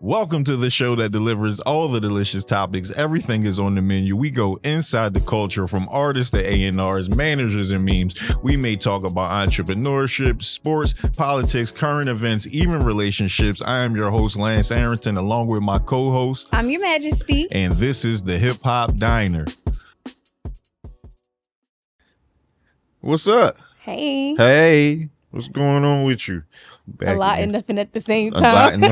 Welcome to the show that delivers all the delicious topics. Everything is on the menu. We go inside the culture from artists to A&Rs, managers, and memes. We may talk about entrepreneurship, sports, politics, current events, even relationships. I am your host, Lance Arrington, along with my co-host. I'm Your Majesty. And this is the Hip Hop Diner. What's up? Hey. Hey. What's going on with you? Back a lot again. And nothing at the same time.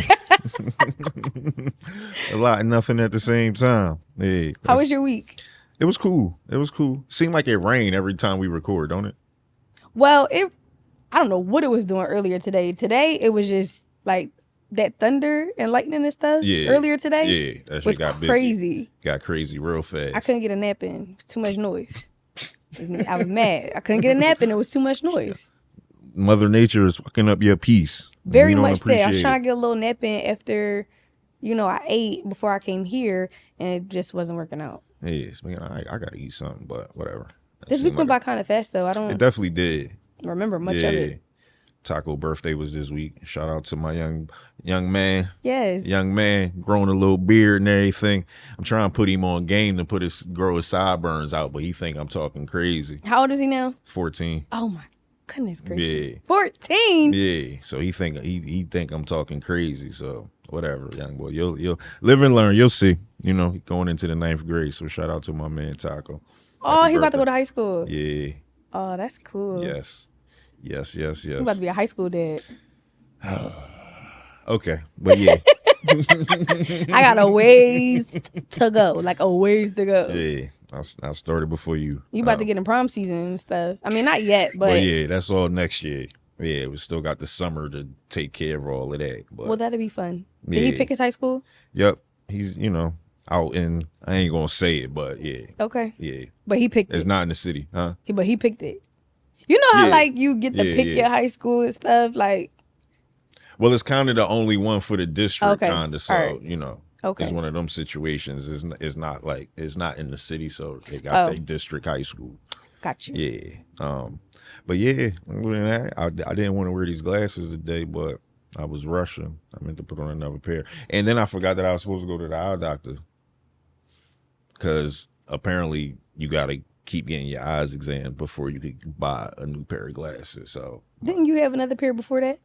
A lot and nothing at the same time. Hey, how was your week? It was cool. It was cool. Seemed like it rained every time we record, don't it? Well, I don't know what it was doing earlier today. Today, it was just like that thunder and lightning and stuff. Yeah. Earlier today. Yeah. That shit got crazy. Busy. Got crazy real fast. I couldn't get a nap in. It was too much noise. I was mad. I couldn't get a nap in. It was too much noise. Mother Nature is fucking up your peace. Very much there. I was trying to get a little nap in after, I ate before I came here, and it just wasn't working out. Yes, man, I gotta eat something, but whatever. This week went by kind of fast, though. It definitely did. Remember much of it. Taco birthday was this week. Shout out to my young man. Yes. Young man, growing a little beard and everything. I'm trying to put him on game to grow his sideburns out, but he think I'm talking crazy. How old is he now? 14. Oh my goodness gracious. Yeah. 14. Yeah. So he think I'm talking crazy. So whatever, young boy. You'll live and learn. You'll see. Going into the 9th grade. So shout out to my man Taco. Oh, he about to go to high school. Yeah. Oh, that's cool. Yes. He about to be a high school dad. Okay. But yeah. I got a ways to go. Like a ways to go. Yeah. I started before you. You about to get in prom season and stuff. I mean, not yet, but. Well, yeah, that's all next year. Yeah, we still got the summer to take care of all of that. But, well, that'll be fun. Did he pick his high school? Yep. He's, out in, I ain't going to say it, but yeah. Okay. Yeah. But he picked it. It's not in the city, huh? But he picked it. You know how, you get to pick your high school and stuff? Well, it's kind of the only one for the district, kind of. So, right. Okay. It's one of them situations. It's not in the city, so they got their district high school. Got you. Yeah. But yeah, other than that, I didn't want to wear these glasses today, but I was rushing. I meant to put on another pair. And then I forgot that I was supposed to go to the eye doctor. Because apparently you got to keep getting your eyes examined before you could buy a new pair of glasses. So didn't you have another pair before that?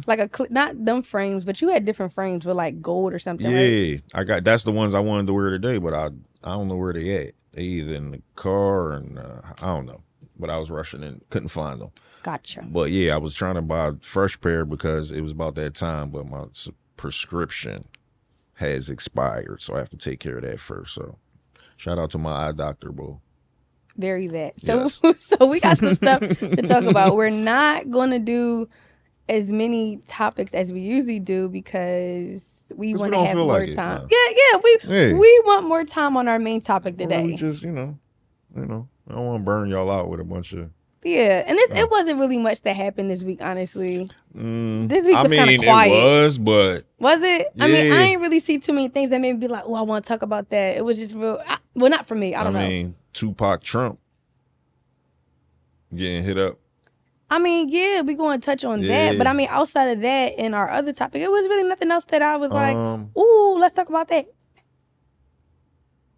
Like not them frames, but you had different frames with like gold or something. Yeah, right? That's the ones I wanted to wear today, but I don't know where they at. They either in the car and I don't know. But I was rushing and couldn't find them. Gotcha. But yeah, I was trying to buy a fresh pair because it was about that time, but my prescription has expired, so I have to take care of that first. So shout out to my eye doctor, bro. Very that. So yes. So we got some stuff to talk about. We're not going to do as many topics as we usually do because we want to have more time. We want more time on our main topic today. Well, we just, I don't want to burn y'all out with a bunch of. Yeah, and it wasn't really much that happened this week, honestly. This week was kind of quiet. It was, but was it? Yeah. I mean, I ain't really see too many things that made me be like, "Oh, I want to talk about that." It was just real. Well, not for me. I don't know. I mean, Tupac Trump getting hit up. I mean, yeah, we going to touch on that, but I mean, outside of that, and our other topic, it was really nothing else that I was like, "Ooh, let's talk about that."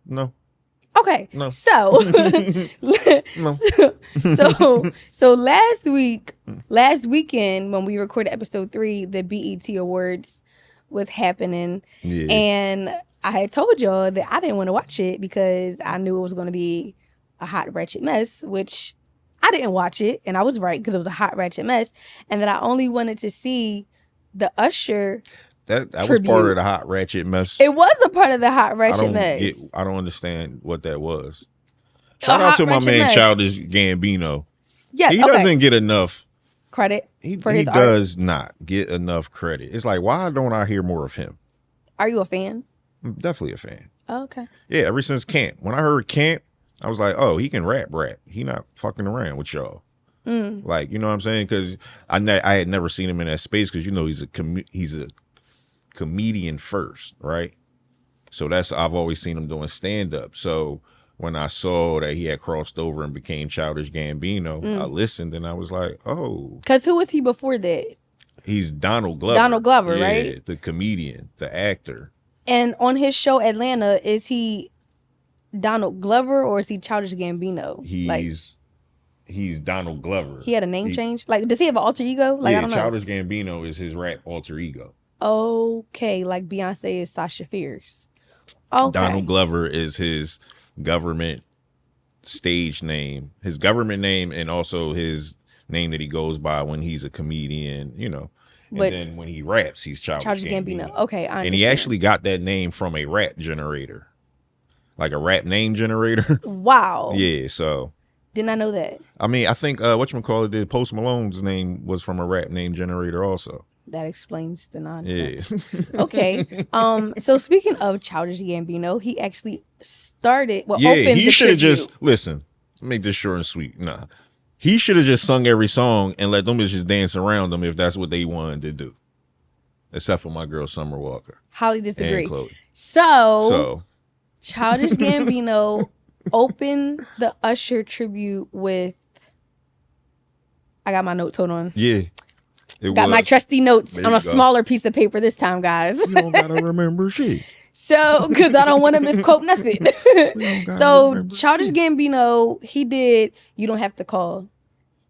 No. Okay. No. So, No. so last weekend when we recorded episode 3, the BET Awards was happening, and I had told y'all that I didn't want to watch it because I knew it was going to be a hot ratchet mess, which I didn't watch it, and I was right because it was a hot ratchet mess, and that I only wanted to see the Usher. That was part of the hot ratchet mess. It was a part of the hot ratchet mess. I don't understand what that was. Shout out to my man Childish Gambino. Yeah, he doesn't get enough credit for his art. He does not get enough credit. It's like, why don't I hear more of him? Are you a fan? I'm definitely a fan. Oh, okay. Yeah, ever since Camp. When I heard Camp, I was like, oh, he can rap. He not fucking around with y'all. Like, you know what I'm saying? Because I had never seen him in that space because, he's a comedian first, right? So I've always seen him doing stand-up. So when I saw that he had crossed over and became Childish Gambino, I listened and I was like, oh. Because who was he before that? He's Donald Glover. Donald Glover, right? The comedian, the actor. And on his show Atlanta, is he Donald Glover or is he Childish Gambino? He's Donald Glover. He had a name change? Like, does he have an alter ego? Like, I don't know. Childish Gambino is his rap alter ego. Okay, like Beyonce is Sasha Fierce. Okay. Donald Glover is his government stage name, his government name, and also his name that he goes by when he's a comedian, you know. And then when he raps, he's Childish Gambino. Okay, I understand. And he actually got that name from a rap generator. Like a rap name generator. Wow. Yeah, so. Didn't I know that? I mean, I think whatchamacallit did. Post Malone's name was from a rap name generator also. That explains the nonsense. Yeah. Okay. So speaking of Childish Gambino, he actually started. Well, opened he should have just listen. Make this short and sweet. Nah, he should have just sung every song and let them just dance around them if that's what they wanted to do. Except for my girl Summer Walker. Highly disagree. And Chloe. So Childish Gambino opened the Usher tribute with. I got my notes. Hold on. Yeah. Got my trusty notes on a smaller piece of paper this time, guys. You don't gotta remember shit. So, because I don't want to misquote nothing. So, Childish Gambino, he did You Don't Have to Call.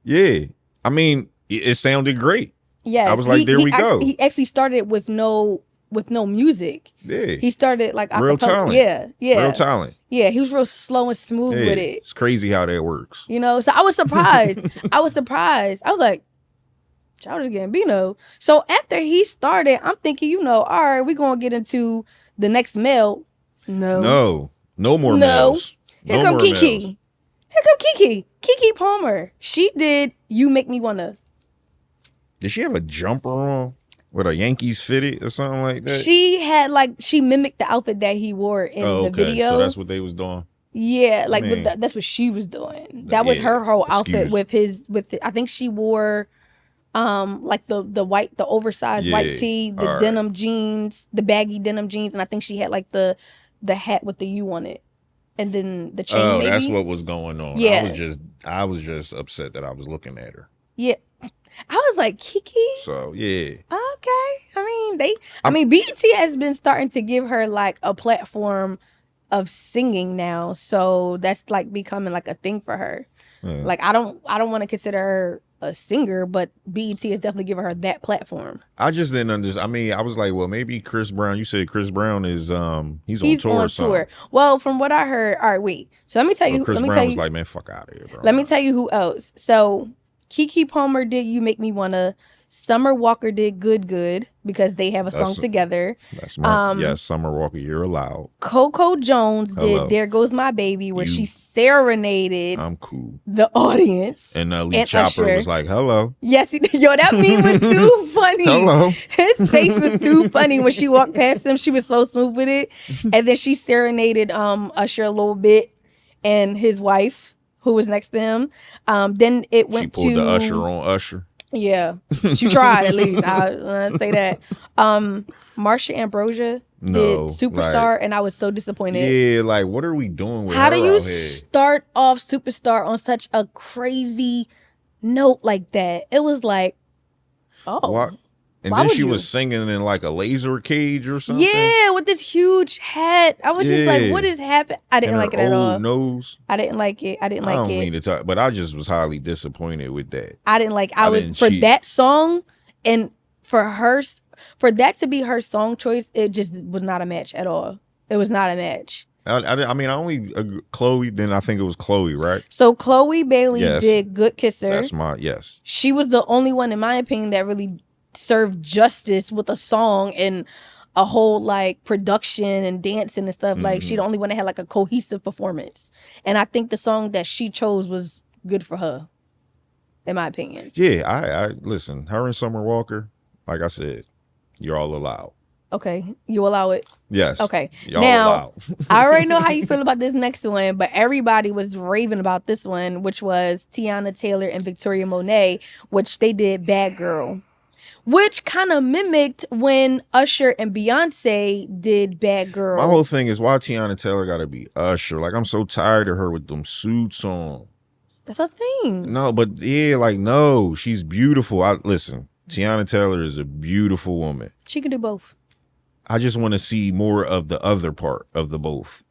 Yeah. I mean, it sounded great. Yeah. I was like, there we go. He actually started with no music. Yeah. He started like real talent. Yeah. Real talent. Yeah, he was real slow and smooth with it. It's crazy how that works. You know, so I was surprised. I was like, Childish Gambino. So after he started, I'm thinking, you know, all right, we're going to get into the next male. No more males. Here come Kiki. Kiki Palmer. She did You Make Me Wanna. Did she have a jumper on with a Yankees fitted or something like that? She had she mimicked the outfit that he wore in the video. So that's what they was doing. Yeah, like that's what she was doing. That was her whole outfit with I think she wore like the oversized white tee, the denim jeans, the baggy denim jeans, and I think she had like the hat with the U on it, and then the chain. Oh, maybe. That's what was going on. Yeah, I was just upset that I was looking at her. Yeah, I was like Kiki. So yeah. Okay, I mean BET has been starting to give her like a platform of singing now, so that's like becoming like a thing for her. Yeah. Like I don't want to consider her a singer, but BET is definitely giving her that platform. I just didn't understand. I mean, I was like, well, maybe Chris Brown. You said Chris Brown is he's on tour. Well, from what I heard, all right, wait. So let me tell you. Chris Brown was like, man, fuck out of here, bro. Let me tell you who else. So Keke Palmer did You Make Me Wanna. Summer Walker did Good because they have a song together. That's my yes, Summer Walker, you're allowed. Coco Jones did There Goes My Baby, where she serenaded the audience. And Lee Chopper was like, hello. Yes, yo, that meme was too funny. Hello. His face was too funny when she walked past him. She was so smooth with it. And then she serenaded Usher a little bit and his wife, who was next to him. Then it went to... She pulled the Usher on Usher. Yeah, she tried at least. I say that. Marsha Ambrosia did Superstar, and I was so disappointed. Yeah, like what are we doing with How her do you out here? Start off Superstar on such a crazy note like that? It was like, oh. What? And then she was singing in like a laser cage or something. Yeah, with this huge hat. I was just like, what is happening? I didn't like it at all. Nose. I didn't like it. I don't mean to talk, but I just was highly disappointed with that. I didn't like. For that song and for that to be her song choice. It just was not a match at all. It was not a match. I mean, I only Chloe. Then I think it was Chloe, right? So Chloe Bailey did Good Kisser. That's my yes. She was the only one, in my opinion, that really served justice with a song and a whole like production and dancing and stuff. Like she the only one that had like a cohesive performance. And I think the song that she chose was good for her, in my opinion. Yeah, I listen, her and Summer Walker, like I said, you're all allowed. Okay, you allow it? Yes. Okay. Y'all now, allowed. I already know how you feel about this next one, but everybody was raving about this one, which was Tiana Taylor and Victoria Monet, which they did Bad Girl. Which kind of mimicked when Usher and Beyonce did Bad Girl. My whole thing is why Tiana Taylor got to be Usher. Like, I'm so tired of her with them suits on. That's a thing. No, but yeah, like, no, she's beautiful. Listen, Tiana Taylor is a beautiful woman. She can do both. I just want to see more of the other part of the both.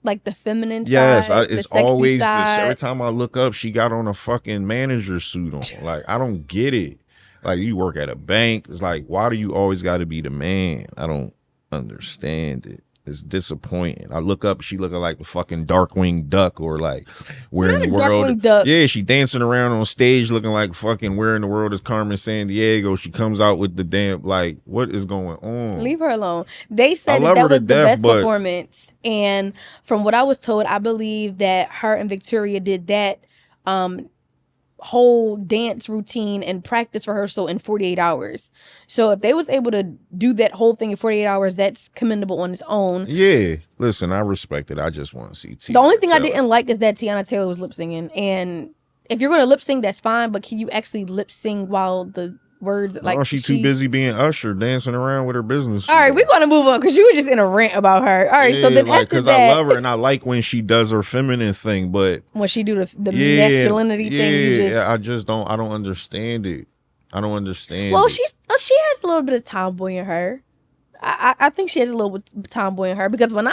Like the feminine yes, side, it's the sexy always side. this. Every time I look up, she got on a fucking manager suit on. Like, I don't get it. Like, you work at a bank. It's like, why do you always got to be the man? I don't understand it. It's disappointing. I look up, she looking like the fucking Darkwing Duck, or like where in the world. Yeah, she dancing around on stage looking like fucking where in the world is Carmen Sandiego. She comes out with the damn, like, what is going on? Leave her alone. They said that was the best performance. And from what I was told, I believe that her and Victoria did that whole dance routine and practice rehearsal in 48 hours. So if they was able to do that whole thing in 48 hours, that's commendable on its own. Yeah, listen, I respect it. I just want to see Tiana. The only thing I didn't like is that Tiana Taylor was lip singing. And if you're going to lip sync, that's fine, but can you actually lip sing while the words like? Oh, she's too busy being Usher, dancing around with her business. All right, we're gonna move on because you were just in a rant about her. All right, yeah, so then like, because I love her and I like when she does her feminine thing, but when she do the masculinity thing, I don't understand it. I don't understand. Well, she has a little bit of tomboy in her. I think she has a little bit of tomboy in her because when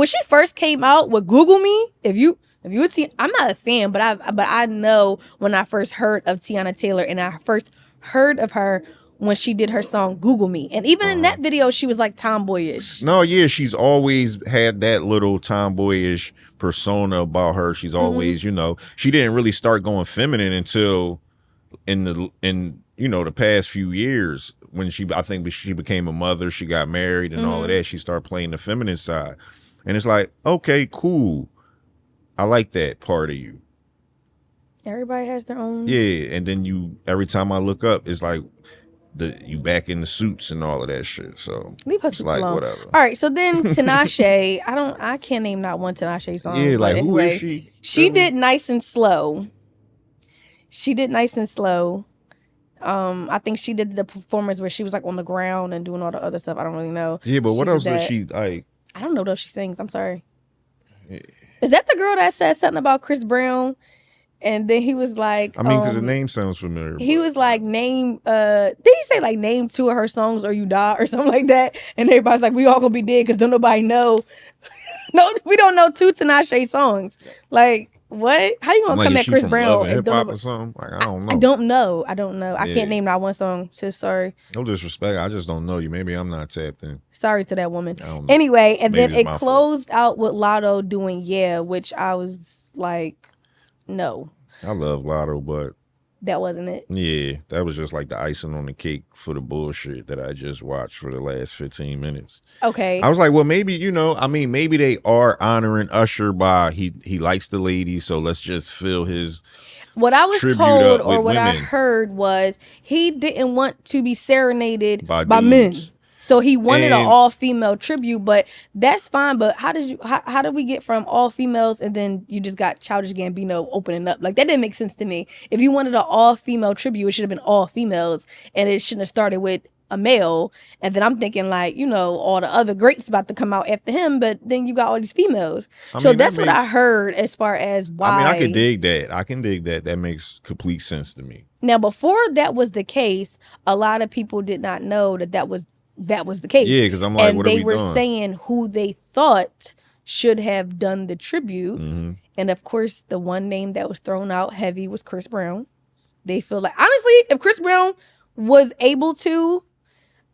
she first came out with Google Me, if you would see, I'm not a fan, but I know when I first heard of Tiana Taylor and I first heard of her when she did her song Google Me. And even in that video, she was like tomboyish. No, yeah, she's always had that little tomboyish persona about her. She's always, she didn't really start going feminine until in the past few years when I think she became a mother, she got married and all of that. She started playing the feminine side. And it's like, okay, cool. I like that part of you. Everybody has their own. Yeah, and then every time I look up, it's like you back in the suits and all of that shit. So leave her suits alone. Whatever. All right, so then Tinashe, I can't name not one Tinashe song. Yeah, like who is she? She did Nice and Slow. I think she did the performance where she was like on the ground and doing all the other stuff. I don't really know. Yeah, but what else does she like? I don't know though. She sings. I'm sorry. Yeah. Is that the girl that said something about Chris Brown? And then he was like, I mean, because the name sounds familiar. He was like, did he say like name 2 of her songs or you die or something like that? And everybody's like, we all gonna be dead because don't nobody know. No, we don't know 2 Tinashe songs. Like, what? How you gonna come at Chris Brown? Hip hop or something? Like, I don't know. I don't know. I can't name not one song. So sorry. No disrespect. I just don't know you. Maybe I'm not tapped in. Sorry to that woman. Anyway, and then it closed out with Lotto doing Yeah, which I was like, no. I love Lotto, but that wasn't it. Yeah, that was just like the icing on the cake for the bullshit that I just watched for the last 15 minutes. Okay. I was like, well, maybe, maybe they are honoring Usher by he likes the ladies, so let's just fill his What I was told or what I heard was he didn't want to be serenaded by men. So he wanted an all-female tribute, but that's fine. But how did we get from all females and then you just got Childish Gambino opening up? Like, that didn't make sense to me. If you wanted an all-female tribute, it should have been all females, and it shouldn't have started with a male. And then I'm thinking like, all the other greats about to come out after him, but then you got all these females. So that's what I heard as far as why. I mean, I can dig that. That makes complete sense to me. Now, before that was the case, a lot of people did not know that was the case. Yeah, because I'm like, and what are we doing? And they were saying who they thought should have done the tribute. Mm-hmm. And of course, the one name that was thrown out heavy was Chris Brown. They feel like, honestly, if Chris Brown was able to,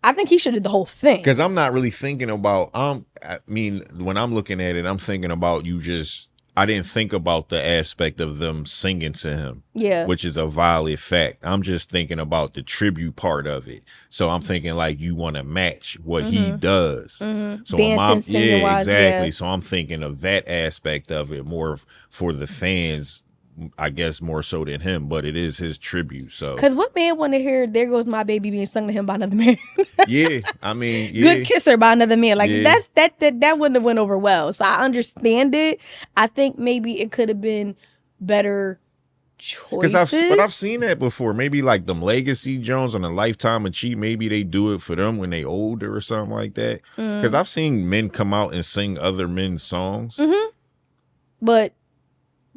I think he should have did the whole thing. Because I'm not really thinking about, when I'm looking at it, I'm thinking about I didn't think about the aspect of them singing to him, which is a violent fact. I'm just thinking about the tribute part of it. So I'm thinking like you want to match what he does. Mm-hmm. So exactly. So I'm thinking of that aspect of it more for the fans, I guess more so than him, but it is his tribute. So because what man want to hear "There Goes My Baby" being sung to him by another man? Yeah, I mean, Good Kisser by another man. Like that wouldn't have went over well. So I understand it. I think maybe it could have been better choices. But I've seen that before. Maybe like them Legacy Jones on a Lifetime of Cheat. Maybe they do it for them when they older or something like that. Because I've seen men come out and sing other men's songs. Mm-hmm. But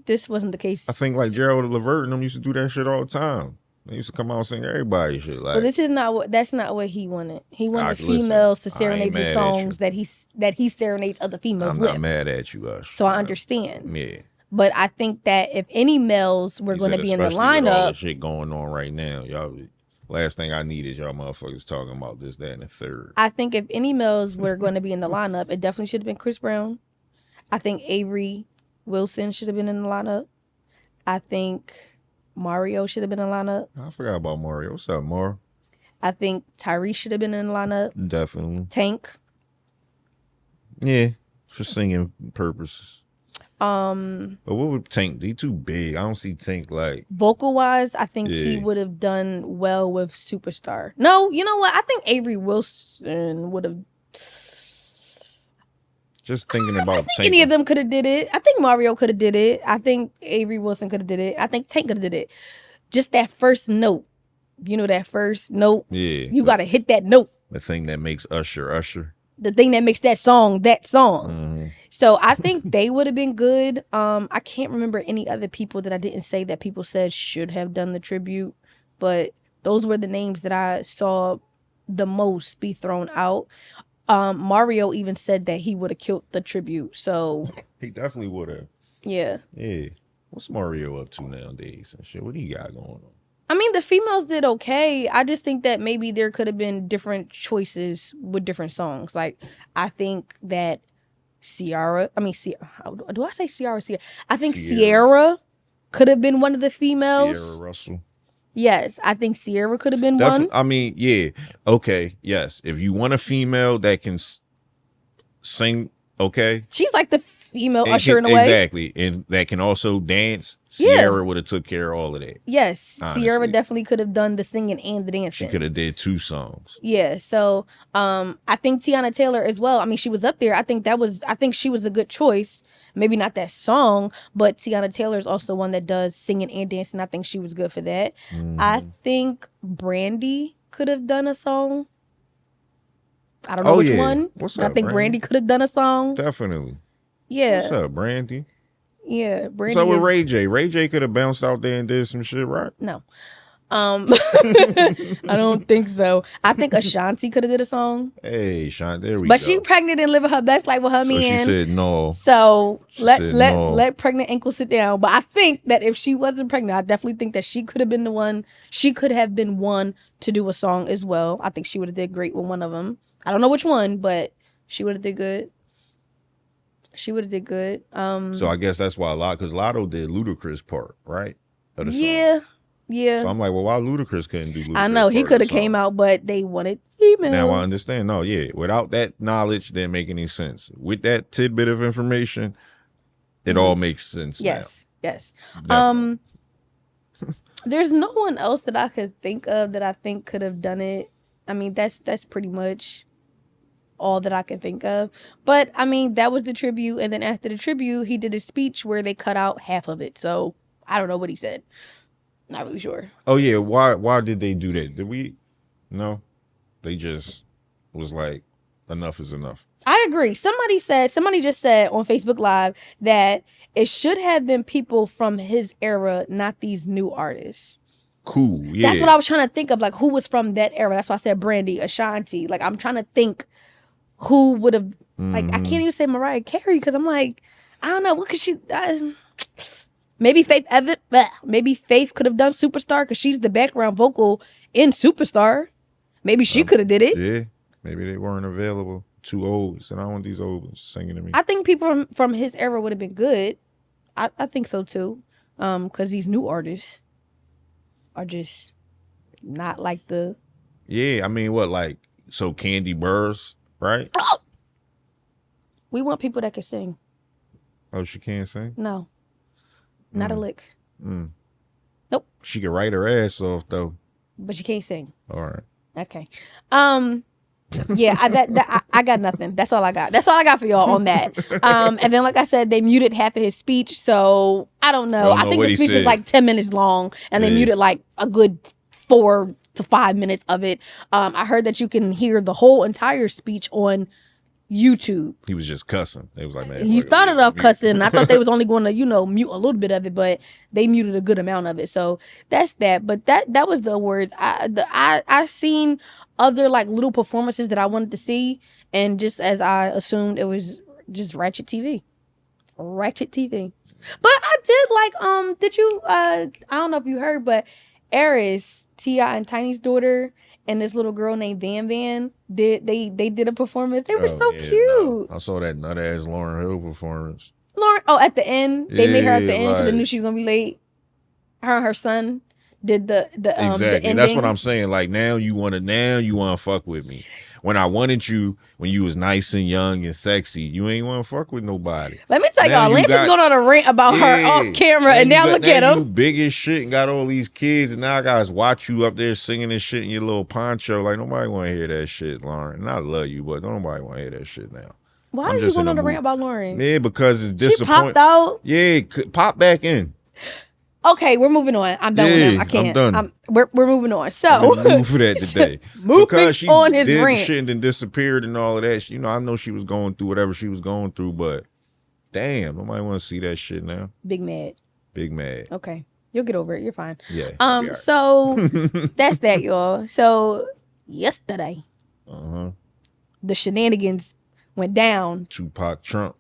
this wasn't the case. I think like Gerald Levert and them used to do that shit all the time. They used to come out and sing everybody shit. Like, but this is not what. That's not what he wanted. He wanted listen, females to I ain't serenade the mad at songs that he serenades other females I'm with. not mad at you, Usher. So I understand. Yeah. But I think that if any males were going to be in the Especially with all the lineup, shit going on right now, y'all. Last thing I need is y'all motherfuckers talking about this, that, and the third. I think if any males were going to be in the lineup, it definitely should have been Chris Brown. I think Avery Wilson should have been in the lineup. I think Mario should have been in the lineup. I forgot about Mario. What's up, Mario? I think Tyrese should have been in the lineup. Definitely. Tank. Yeah, for singing purposes. But what would Tank? He too big. I don't see Tank like vocal wise. I think he would have done well with Superstar. No, you know what? I think Avery Wilson would have. Just thinking about Tank. Any of them could have did it. I think Mario could have did it. I think Avery Wilson could have did it. I think Tank could have did it. Just that first note. You know that first note? Yeah. You got to hit that note. The thing that makes Usher. The thing that makes that song. Mm-hmm. So I think they would have been good. I can't remember any other people that I didn't say that people said should have done the tribute. But those were the names that I saw the most be thrown out. Mario even said that he would have killed the tribute. So he definitely would have. Yeah. Yeah. What's Mario up to nowadays and shit? What do you got going on? I mean, the females did okay. I just think that maybe there could have been different choices with different songs. Like, I think that do I say Ciara? I think Sierra could have been one of the females. Sierra Russell. Yes, I think Sierra could have been one. I mean, yeah. Okay, yes. If you want a female that can sing, okay. She's like the female Usher in a way. Exactly. And that can also dance. Sierra would have took care of all of that. Yes. Honestly. Sierra definitely could have done the singing and the dancing. She could have did 2 songs. Yeah. So I think Tiana Taylor as well. I mean, she was up there. I think she was a good choice. Maybe not that song, but Tiana Taylor is also one that does singing and dancing. I think she was good for that. Mm-hmm. I think Brandy could have done a song. I don't know which one. What's but up, I think Brandy could have done a song. Definitely. Yeah. What's up, Brandy? Yeah, Brandy. What's up with Ray J? Ray J could have bounced out there and did some shit, right? No. I don't think so. I think Ashanti could have did a song. Hey, Ashanti, there we go. But she pregnant and living her best life with her man. She said no. So let pregnant ankle sit down. But I think that if she wasn't pregnant, I definitely think that she could have been the one. She could have been one to do a song as well. I think she would have did great with one of them. I don't know which one, but she would have did good. She would have did good. So I guess that's why because Lotto did Ludacris part, right? Of the song. Yeah. So I'm like, well, why Ludacris couldn't do Ludacris? I know he could have came out, but they wanted females. Now I understand. No, yeah. Without that knowledge, didn't make any sense. With that tidbit of information, it all makes sense. Yes. Now. Yes. There's no one else that I could think of that I think could have done it. I mean, that's pretty much all that I can think of. But I mean, that was the tribute, and then after the tribute, he did a speech where they cut out half of it. So I don't know what he said. Not really sure. Oh yeah, why did they do that? Did we? No, they just was like, enough is enough. I agree. Somebody just said on Facebook Live that it should have been people from his era, not these new artists. Cool. Yeah. That's what I was trying to think of, like who was from that era. That's why I said Brandy, Ashanti. Like I'm trying to think who would have. Like I can't even say Mariah Carey because I'm like, I don't know, what could she? Maybe Faith could have done Superstar because she's the background vocal in Superstar. Maybe she could have did it. Yeah, maybe they weren't available. Too old. So I don't want these old ones singing to me. I think people from his era would have been good. I think so too. Because these new artists are just not like the. Yeah, I mean, so Candy Burrs, right? Oh! We want people that can sing. Oh, she can't sing? No. Not a lick. Nope. She can write her ass off though. But she can't sing. All right. Okay. Yeah, I got nothing. That's all I got. That's all I got for y'all on that. And then like I said, they muted half of his speech, so I don't know. I think the speech was like 10 minutes long, and they muted like a good 4 to 5 minutes of it. I heard that you can hear the whole entire speech on YouTube. He was just cussing. They was like, man. He started off cussing. I thought they was only going to, mute a little bit of it, but they muted a good amount of it. So that's that. But that was the awards. I seen other like little performances that I wanted to see, and just as I assumed, it was just Ratchet TV. Ratchet TV. But I did like did you I don't know if you heard, but Eris, T.I. and Tiny's daughter, and this little girl named Van Van they did a performance. They were so cute. No. I saw that nut ass Lauryn Hill performance. At the end, they made her at the end because they knew she was gonna be late. Her and her son did the exactly. The That's what I'm saying. Like now you wanna fuck with me. When I wanted you, when you was nice and young and sexy, you ain't want to fuck with nobody. Let me tell y'all, Lance is going on a rant about her off camera, and now look at him. You big as shit and got all these kids, and now guys watch you up there singing this shit in your little poncho. Like, nobody want to hear that shit, Lauren. And I love you, but nobody want to hear that shit now. Why are you going on a rant about Lauren? Yeah, because it's disappointing. She popped out? Yeah, pop back in. Okay, we're moving on. I'm done with him. I can't. I'm done. We're moving on. So move for that today. Because she on his did rant. Shit and then disappeared and all of that. I know she was going through whatever she was going through, but damn, nobody want to see that shit now. Big mad. Okay, you'll get over it. You're fine. Yeah. So that's that, y'all. So yesterday, the shenanigans went down. Tupac Trump.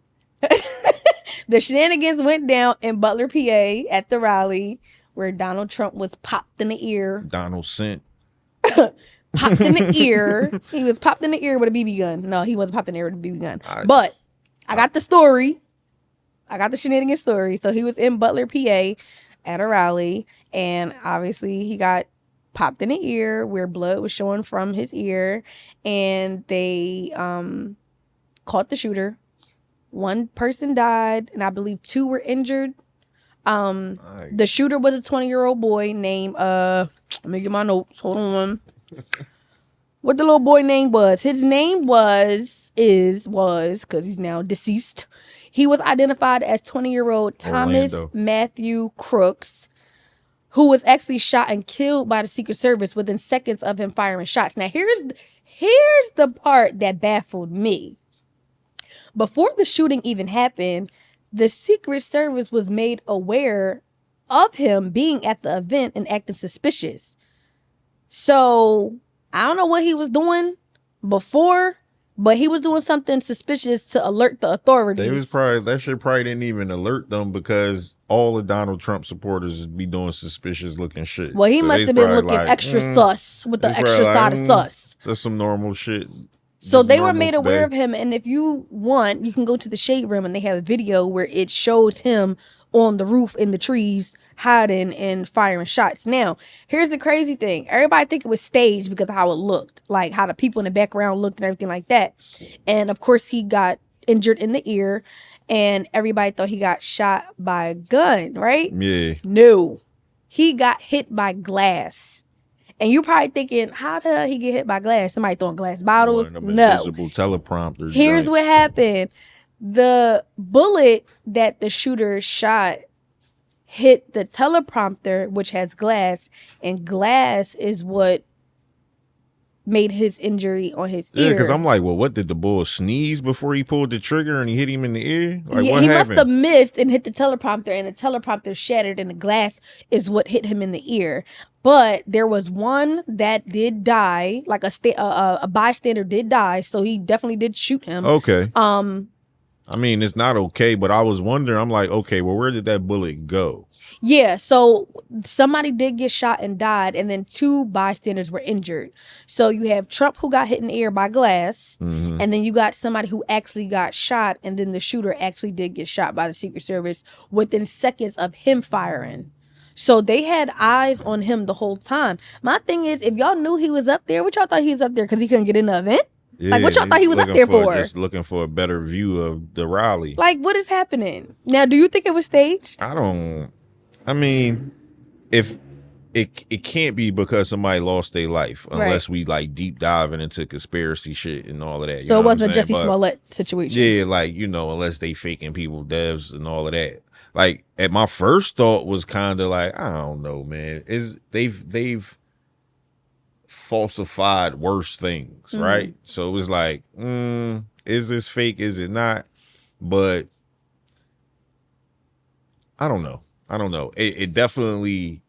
The shenanigans went down in Butler, PA at the rally where Donald Trump was popped in the ear. Donald sent. Popped in the ear. He was popped in the ear with a BB gun. No, he wasn't popped in the ear with a BB gun. But I got the story. I got the shenanigans story. So he was in Butler, PA at a rally. And obviously he got popped in the ear where blood was showing from his ear. And they caught the shooter. One person died, and I believe 2 were injured. The shooter was a 20-year-old boy named, let me get my notes. Hold on. What the little boy name was? His name was, because he's now deceased. He was identified as 20-year-old Thomas Matthew Crooks, who was actually shot and killed by the Secret Service within seconds of him firing shots. Now, here's the part that baffled me. Before the shooting even happened, the Secret Service was made aware of him being at the event and acting suspicious. So, I don't know what he was doing before, but he was doing something suspicious to alert the authorities. That shit probably didn't even alert them because all the Donald Trump supporters be doing suspicious looking shit. Well, he must have been looking extra sus with the extra side of sus. That's some normal shit. So they were made aware of him, and if you want, you can go to the Shade Room, and they have a video where it shows him on the roof in the trees, hiding and firing shots. Now, here's the crazy thing. Everybody think it was staged because of how it looked, like how the people in the background looked and everything like that. And, of course, he got injured in the ear, and everybody thought he got shot by a gun, right? Yeah. No. He got hit by glass. And you're probably thinking, how the hell he get hit by glass? Somebody throwing glass bottles? No. Invisible teleprompters. Here's what happened. The bullet that the shooter shot hit the teleprompter, which has glass, and glass is what made his injury on his ear. Yeah, because I'm like, well, what did the bull sneeze before he pulled the trigger and he hit him in the ear? Like, yeah, what he happened? must have missed and hit the teleprompter, and the teleprompter shattered, and the glass is what hit him in the ear. But there was one that did die, like a bystander did die, so he definitely did shoot him. Okay. I mean, it's not okay, but I was wondering, I'm like, okay, well, where did that bullet go? Yeah, so somebody did get shot and died, and then 2 bystanders were injured. So you have Trump, who got hit in the ear by glass, and then you got somebody who actually got shot, and then the shooter actually did get shot by the Secret Service within seconds of him firing. So they had eyes on him the whole time. My thing is, if y'all knew he was up there, what y'all thought he was up there because he couldn't get in the event? Yeah, like, what y'all thought he was up there for? Just looking for a better view of the rally. Like, what is happening? Now, do you think it was staged? I mean, if it can't be because somebody lost their life unless we like deep diving into conspiracy shit and all of that. So it wasn't a Jussie Smollett situation. Yeah, like, unless they faking people deaths and all of that. Like, at my first thought was kind of like, I don't know, man. They've falsified worse things, right? So it was like, is this fake? Is it not? But I don't know. It definitely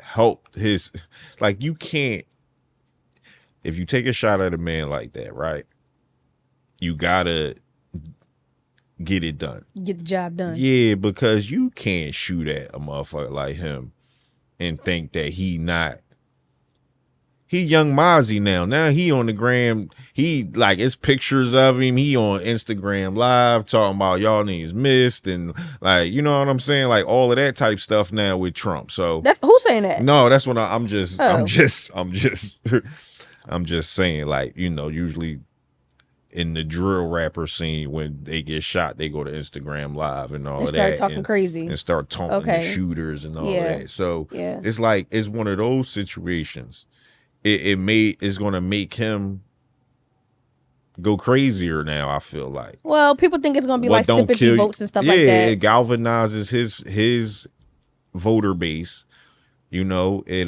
helped his, like, you can't, if you take a shot at a man like that, right? You gotta get it done. Get the job done. Yeah, because you can't shoot at a motherfucker like him and think that he young Mozzie now. Now he on the gram. He like, it's pictures of him. He on Instagram Live talking about y'all niggas missed and like, you know what I'm saying? Like all of that type stuff now with Trump. So That's who's saying that? no, that's what I'm just saying, like, you know, usually in the drill rapper scene, when they get shot, they go to Instagram Live and all of that. Start talking crazy. And start taunting the shooters and all of that. So it's like, it's one of those situations. It's going to make him go crazier now, I feel like. Well, people think it's going to be like sympathy votes and stuff like that. Yeah, it galvanizes his voter base. You know, it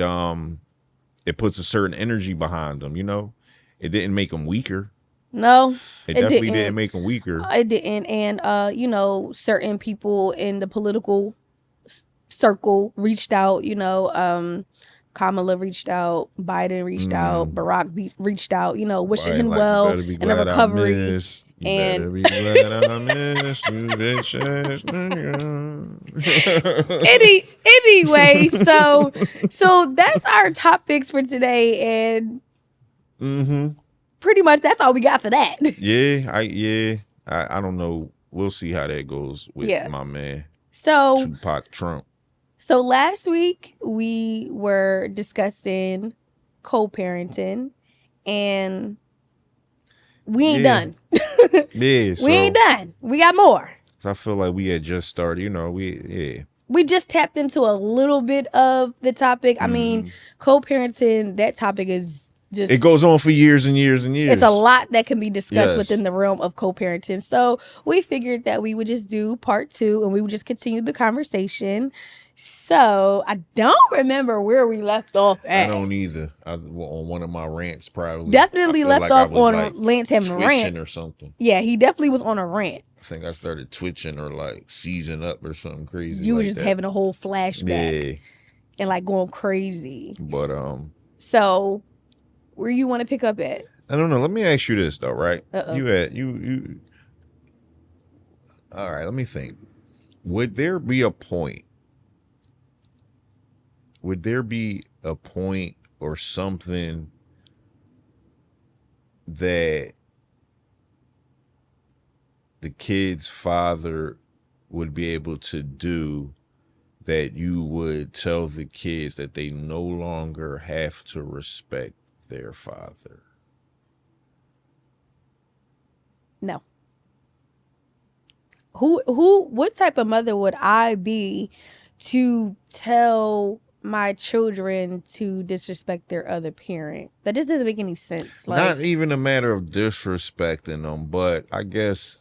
puts a certain energy behind them, you know. It didn't make him weaker. No, it definitely didn't make him weaker. It didn't. And, you know, certain people in the political circle reached out, you know, Kamala reached out, Biden reached out, Barack reached out, you know, wishing him well in the recovery. And be glad I missed you, bitch. Anyway, so that's our topics for today, and pretty much that's all we got for that. I don't know. We'll see how that goes with my man. So Tupac Trump. So last week we were discussing co-parenting, and we ain't done. We ain't done. We got more. So I feel like we had just started. You know, we just tapped into a little bit of the topic. I mean, co-parenting, that topic is just, it goes on for years and years and years. It's a lot that can be discussed within the realm of co-parenting. So we figured that we would just do part 2 and we would just continue the conversation. So I don't remember where we left off at. I don't either. On one of my rants, probably. Definitely left off on Lance having a rant or something. Yeah, he definitely was on a rant. I think I started twitching or like seizing up or something crazy. You were just having a whole flashback. And like going crazy. But so where you want to pick up at? I don't know. Let me ask you this though, right? You all right, let me think. Would there be a point or something that the kid's father would be able to do that you would tell the kids that they no longer have to respect their father? No. What type of mother would I be to tell my children to disrespect their other parent? That just doesn't make any sense. Like, not even a matter of disrespecting them, but I guess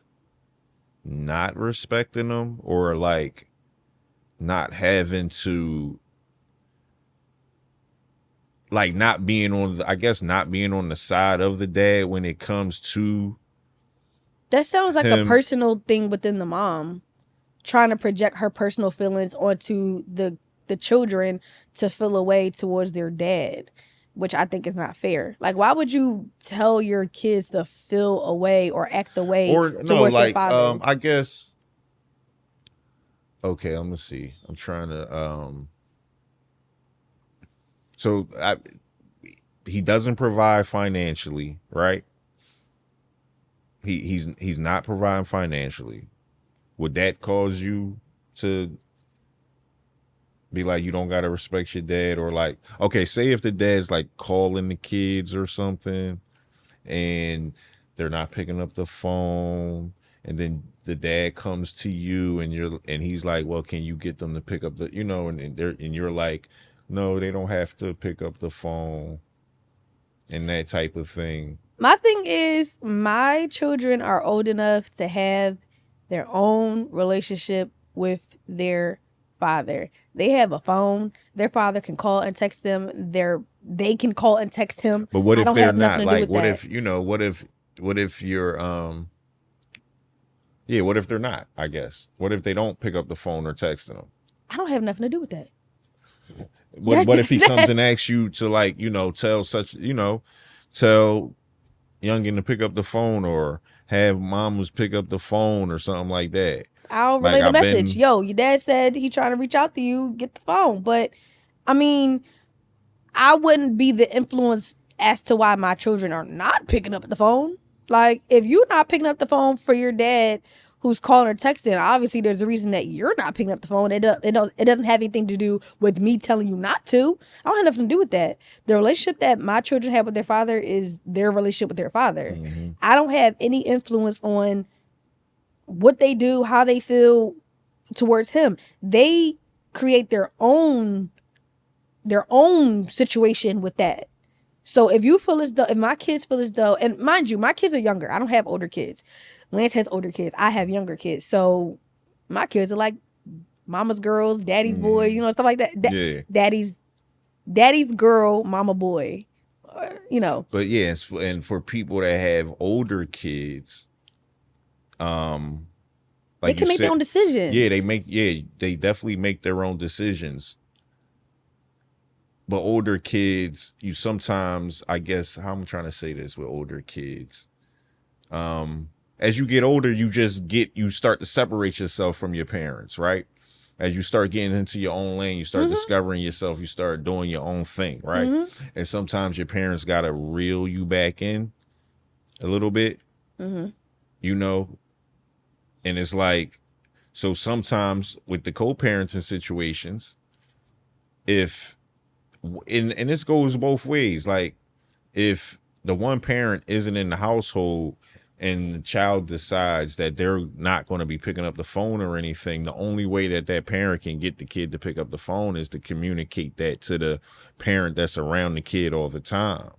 not respecting them, or like not having to, like not being on the side of the dad when it comes to. That sounds like a personal thing within the mom, trying to project her personal feelings onto the children to feel a way towards their dad, which I think is not fair. Like, why would you tell your kids to feel a way or act the way towards their father? I guess. Okay, I'm gonna see. I'm trying to. So he doesn't provide financially, right? He's not providing financially. Would that cause you to be like, you don't gotta respect your dad? Or like, okay, say if the dad's like calling the kids or something and they're not picking up the phone, and then the dad comes to you and he's like, well, can you get them to pick up the, you know, and you're like, no, they don't have to pick up the phone, and that type of thing. My thing is, my children are old enough to have their own relationship with their father. They have a phone. Their father can call and text them. They can call and text him. But what I if don't they're have not? nothing to do Like, with what that. if, what if you're, yeah, what if they're not, I guess? What if they don't pick up the phone or text them? I don't have nothing to do with that. What if he comes and asks you to, like, tell tell youngin to pick up the phone, or have mamas pick up the phone or something like that? I'll Like, relay the I've message. been, Yo, your dad said he trying to reach out to you. Get the phone. But I mean, I wouldn't be the influence as to why my children are not picking up the phone. Like, if you're not picking up the phone for your dad who's calling or texting, obviously there's a reason that you're not picking up the phone. It doesn't have anything to do with me telling you not to. I don't have nothing to do with that. The relationship that my children have with their father is their relationship with their father. mm-hmm. I don't have any influence on what they do, how they feel towards him. They create their own situation with that. So if you feel as though, if my kids feel as though, and mind you, my kids are younger. I don't have older kids. Lance has older kids. I have younger kids. So my kids are like mama's girls, daddy's boy, stuff like that. Yeah. Daddy's girl, mama boy, But yeah, and for people that have older kids, like they can make their own decisions. Yeah, they definitely make their own decisions. But older kids, you sometimes, I guess, how I'm trying to say this with older kids, as you get older, you start to separate yourself from your parents, right? As you start getting into your own lane, you start discovering yourself, you start doing your own thing, right? And sometimes your parents got to reel you back in a little bit, and it's like, so sometimes with the co-parenting situations, and this goes both ways. Like, if the one parent isn't in the household and the child decides that they're not going to be picking up the phone or anything, the only way that parent can get the kid to pick up the phone is to communicate that to the parent that's around the kid all the time.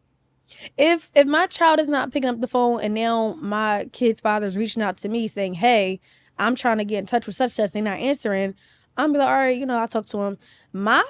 If my child is not picking up the phone and now my kid's father is reaching out to me saying, hey, I'm trying to get in touch with such, they're not answering, I'm be like, all right, I'll talk to him. My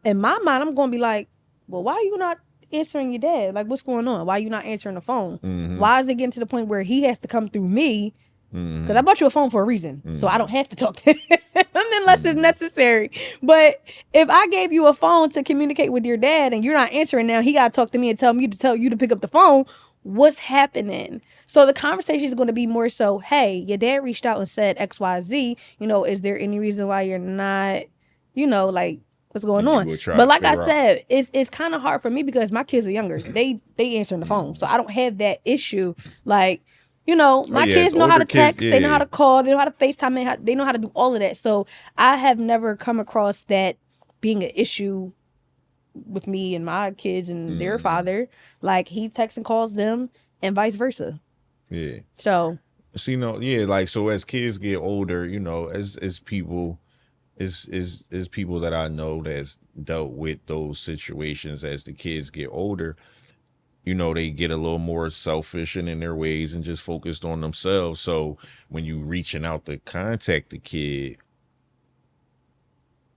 in my mind, I'm going to be like, well, why are you not answering your dad? Like, what's going on? Why are you not answering the phone? Why is it getting to the point where he has to come through me? Because I bought you a phone for a reason, so I don't have to talk to him unless it's necessary. But if I gave you a phone to communicate with your dad and you're not answering now, he got to talk to me and tell you to pick up the phone. What's happening? So the conversation is going to be more so, hey, your dad reached out and said XYZ. Is there any reason why you're not, like, what's going on? But like I said, it's kind of hard for me because my kids are younger. They answering the phone, so I don't have that issue. Like, my kids know how to text, they know how to call, they know how to FaceTime, they know how to do all of that. So I have never come across that being an issue with me and my kids and their father. Like, he texts and calls them and vice versa. Yeah. So like, so as kids get older, as people is people that I know that's dealt with those situations. As the kids get older, they get a little more selfish and in their ways and just focused on themselves. So when you reaching out to contact the kid,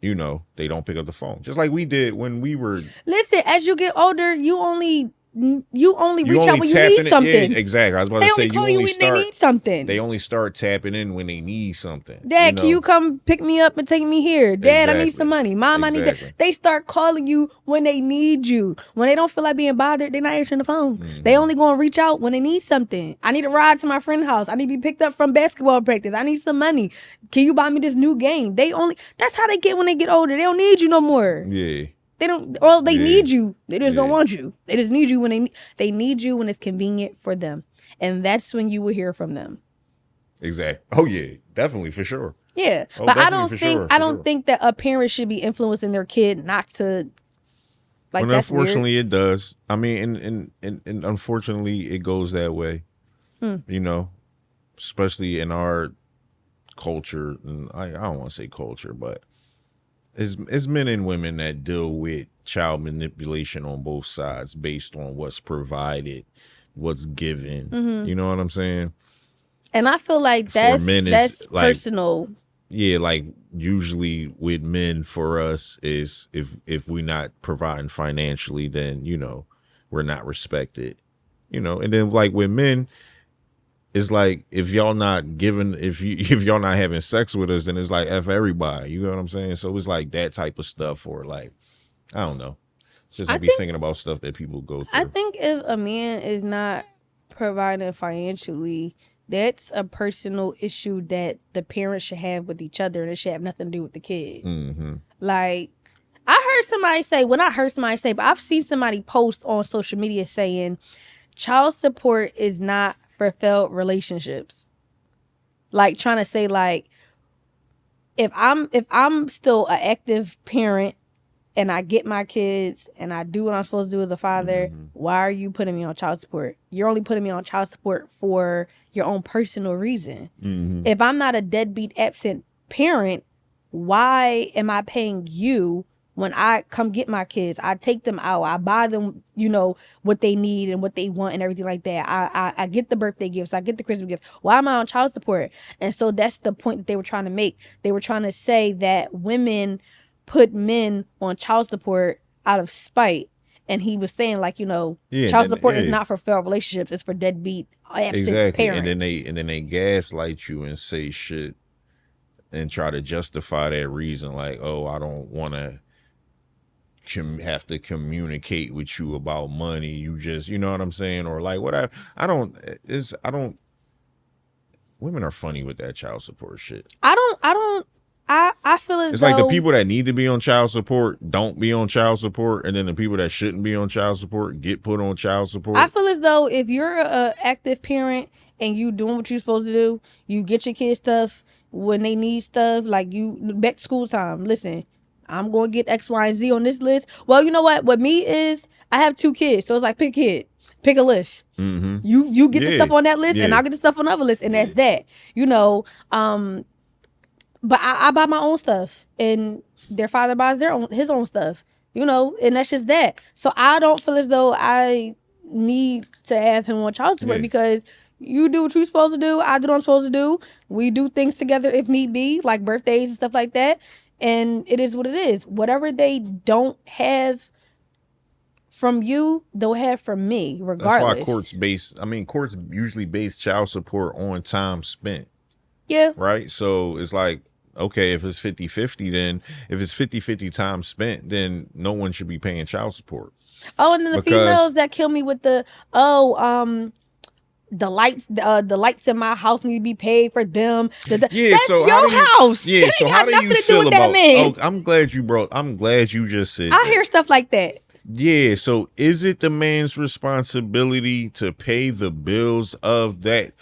they don't pick up the phone. Just like we did when we were. Listen, as you get older, you only reach out when you need something. Yeah, exactly. I was about to say, they need something. They only start tapping in when they need something. Dad, can you come pick me up and take me here? Dad, I need some money. Mom, I need that. They start calling you when they need you. When they don't feel like being bothered, they're not answering the phone. They only going to reach out when they need something. I need a ride to my friend's house. I need to be picked up from basketball practice. I need some money. Can you buy me this new game? That's how they get when they get older. They don't need you no more. Yeah. They don't. Well, they need you. They just don't want you. They just need you when they need you when it's convenient for them, and that's when you will hear from them. Exactly. Oh yeah, definitely, for sure. Yeah, but I don't think that a parent should be influencing their kid not to. Like, well, unfortunately, it does. I mean, and unfortunately, it goes that way. Especially in our culture, and I don't want to say culture, but. It's men and women that deal with child manipulation on both sides based on what's provided, what's given. You know what I'm saying? And I feel like that's personal. yeah, like usually with men for us is if we not providing financially, then we're not respected. And then like with men, it's like if y'all not giving if y'all not having sex with us, then it's like F everybody. You know what I'm saying? So it's like that type of stuff, or like I don't know. It's just I be thinking about stuff that people go through. I think if a man is not providing financially, that's a personal issue that the parents should have with each other, and it should have nothing to do with the kid. Mm-hmm. Like, I heard somebody say, well, not heard somebody say, but I've seen somebody post on social media saying child support is not for failed relationships. Like, trying to say, like, if I'm still an active parent and I get my kids and I do what I'm supposed to do as a father, why are you putting me on child support? You're only putting me on child support for your own personal reason. Mm-hmm. If I'm not a deadbeat absent parent, why am I paying you when I come get my kids? I take them out. I buy them, what they need and what they want and everything like that. I get the birthday gifts. I get the Christmas gifts. Why am I on child support? And so that's the point that they were trying to make. They were trying to say that women put men on child support out of spite. And he was saying, like, child support is not for failed relationships. It's for deadbeat absent parents. And then they gaslight you and say shit and try to justify that reason, like, oh, I don't want to have to communicate with you about money. You just, you know what I'm saying? Or like, what I don't. Women are funny with that child support shit. I feel as it's though like the people that need to be on child support don't be on child support, and then the people that shouldn't be on child support get put on child support. I feel as though if you're an active parent and you doing what you're supposed to do, you get your kids stuff when they need stuff, like you back to school time. Listen, I'm going to get X, Y, and Z on this list. Well, you know what? What me is, I have 2 kids, so it's like pick a kid. Pick a list. Mm-hmm. You get the stuff on that list, and I'll get the stuff on the other list, and that's that. But I buy my own stuff, and their father buys his own stuff, and that's just that. So I don't feel as though I need to have him on child support because you do what you're supposed to do. I do what I'm supposed to do. We do things together if need be, like birthdays and stuff like that. And it is what it is. Whatever they don't have from you, they'll have from me, regardless. That's why courts usually base child support on time spent. Yeah. Right? So it's like, okay, if it's 50-50, then if it's 50-50 time spent, then no one should be paying child support. Oh, and then the females that kill me with the lights in my house need to be paid for them. That's your house. Yeah, so how do you feel about? Oh, I'm glad you just said. I hear stuff like that. Yeah, so is it the man's responsibility to pay the bills of that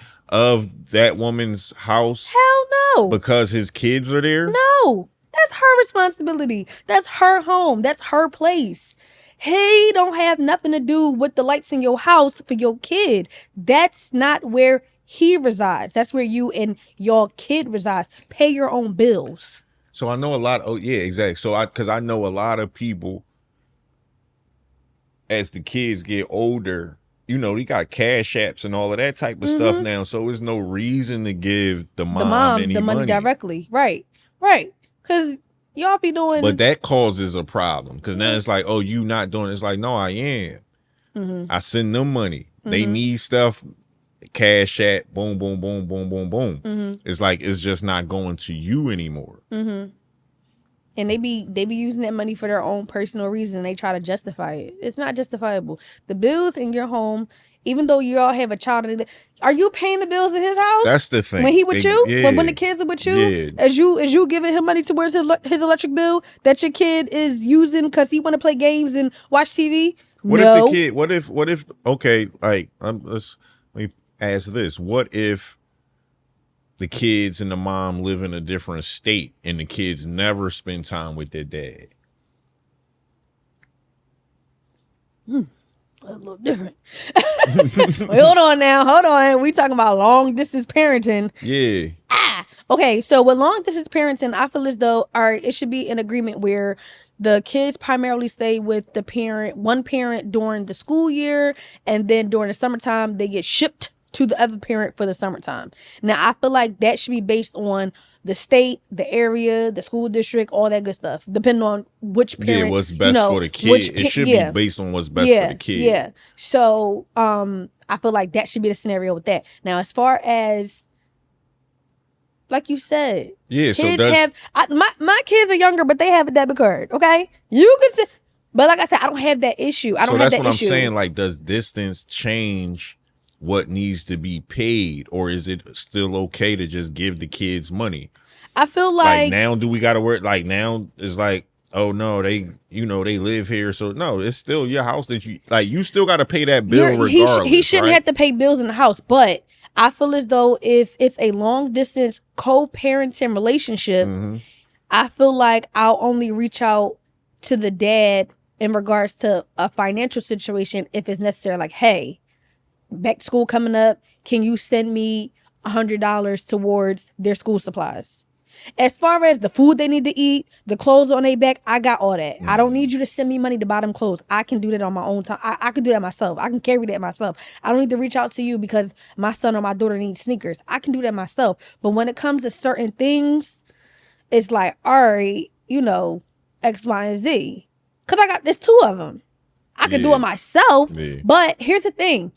woman's house? Hell no. Because his kids are there? No. That's her responsibility. That's her home. That's her place. He don't have nothing to do with the lights in your house for your kid. That's not where he resides. That's where you and your kid resides. Pay your own bills. So I know a lot. Oh yeah, exactly. So because I know a lot of people, as the kids get older, they got cash apps and all of that type of stuff now. So there's no reason to give the mom any money directly. Right. Because y'all be doing. But that causes a problem. Because now it's like, oh, you not doing it. It's like, no, I am. Mm-hmm. I send them money. They need stuff. Cash app. Boom, boom, boom, boom, boom, boom. Mm-hmm. It's like, it's just not going to you anymore. Mm-hmm. And they be using that money for their own personal reason. They try to justify it. It's not justifiable. The bills in your home, even though you all have a child, are you paying the bills in his house? That's the thing. When he with you, when the kids are with you, as you giving him money towards his electric bill that your kid is using because he want to play games and watch TV. What if the kid? What if? Okay, like let me ask this: what if the kids and the mom live in a different state and the kids never spend time with their dad? A little different. Wait, hold on. We talking about long distance parenting. Yeah. Okay, so with long distance parenting, I feel as though it should be an agreement where the kids primarily stay with one parent during the school year, and then during the summertime they get shipped to the other parent for the summertime. Now, I feel like that should be based on the state, the area, the school district, all that good stuff, depending on which parent. Yeah, what's best for the kid. It should be based on what's best for the kid. Yeah. So, I feel like that should be the scenario with that. Now, as far as, like you said, yeah, kids my kids are younger, but they have a debit card. Okay, you can. But like I said, I don't have that issue. I don't have that issue. So that's what I'm saying. Like, does distance change what needs to be paid, or is it still okay to just give the kids money? I feel like now, do we got to work? Like, now it's like, oh no, they live here, so no, it's still your house that you still got to pay that bill regardless. He shouldn't have to pay bills in the house, but I feel as though if it's a long distance co-parenting relationship, I feel like I'll only reach out to the dad in regards to a financial situation if it's necessary. Like, hey, back to school coming up, can you send me $100 towards their school supplies? As far as the food they need to eat, the clothes on their back, I got all that. I don't need you to send me money to buy them clothes. I can do that on my own time. I can do that myself. I can carry that myself. I don't need to reach out to you because my son or my daughter needs sneakers. I can do that myself. But when it comes to certain things, it's like, all right, X, Y, and Z. Because there's two of them. I can do it myself. Yeah. But here's the thing.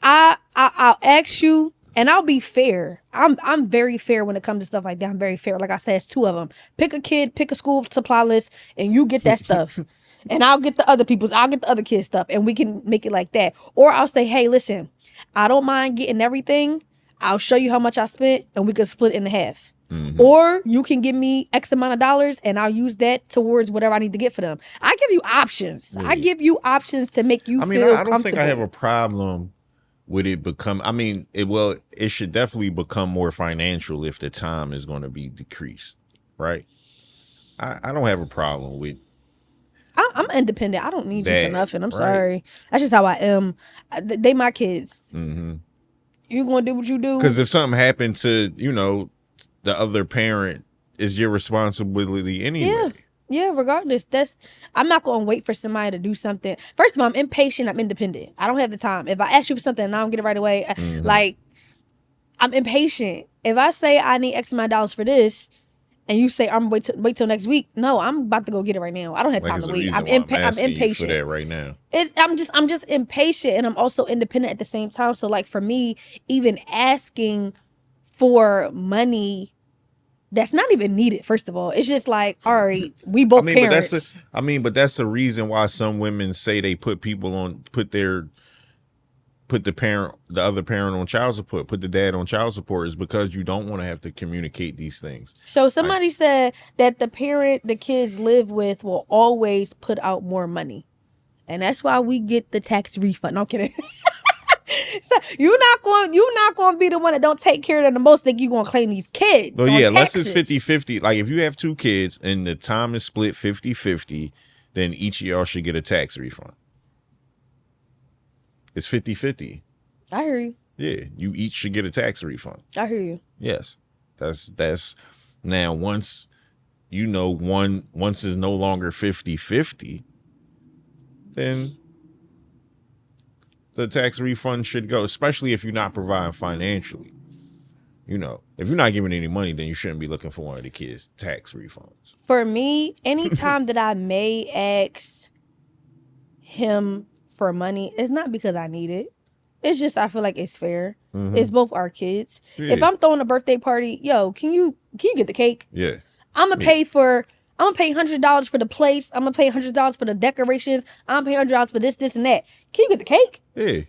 I'll ask you, and I'll be fair. I'm very fair when it comes to stuff like that. I'm very fair. Like I said, it's two of them. Pick a kid, pick a school supply list, and you get that stuff. And I'll get the other kids' stuff, and we can make it like that. Or I'll say, hey, listen, I don't mind getting everything. I'll show you how much I spent, and we can split in half. Or you can give me X amount of dollars and I'll use that towards whatever I need to get for them. I give you options. Yeah. I give you options to make you feel I don't think I have a problem with it it should definitely become more financial if the time is going to be decreased, right? I don't have a problem with I'm independent. I don't need you for nothing. I'm sorry. That's just how I am. They my kids. You gonna do what you do. Because if something happened to, the other parent, is your responsibility anyway. Yeah, regardless. I'm not going to wait for somebody to do something. First of all, I'm impatient. I'm independent. I don't have the time. If I ask you for something and I don't get it right away, like, I'm impatient. If I say I need X amount of dollars for this, and you say I'm wait till next week, no, I'm about to go get it right now. I don't have time to wait. I'm impatient for that right now. I'm just impatient, and I'm also independent at the same time. So like for me, even asking for money that's not even needed, first of all. It's just like, all right, we both parents. But that's the reason why some women say they put the other parent on child support, put the dad on child support, is because you don't want to have to communicate these things. So somebody said that the parent the kids live with will always put out more money. And that's why we get the tax refund. No, I'm kidding. So you're not going to be the one that don't take care of them the most. Think you're going to claim these kids. Well, yeah, unless it's 50-50. Like if you have two kids and the time is split 50-50, then each of y'all should get a tax refund. It's 50-50. I hear you. Yeah, you each should get a tax refund. I hear you. Yes. That's now once once is no longer 50-50, then the tax refund should go, especially if you're not providing financially. If you're not giving any money, then you shouldn't be looking for one of the kids' tax refunds. For me, anytime that I may ask him for money, it's not because I need it. It's just I feel like it's fair. It's both our kids. Yeah. If I'm throwing a birthday party, can you get the cake? Yeah. I'm gonna pay $100 for the place. I'm gonna pay $100 for the decorations. I'm gonna pay $100 for this, and that. Can you get the cake? Yeah.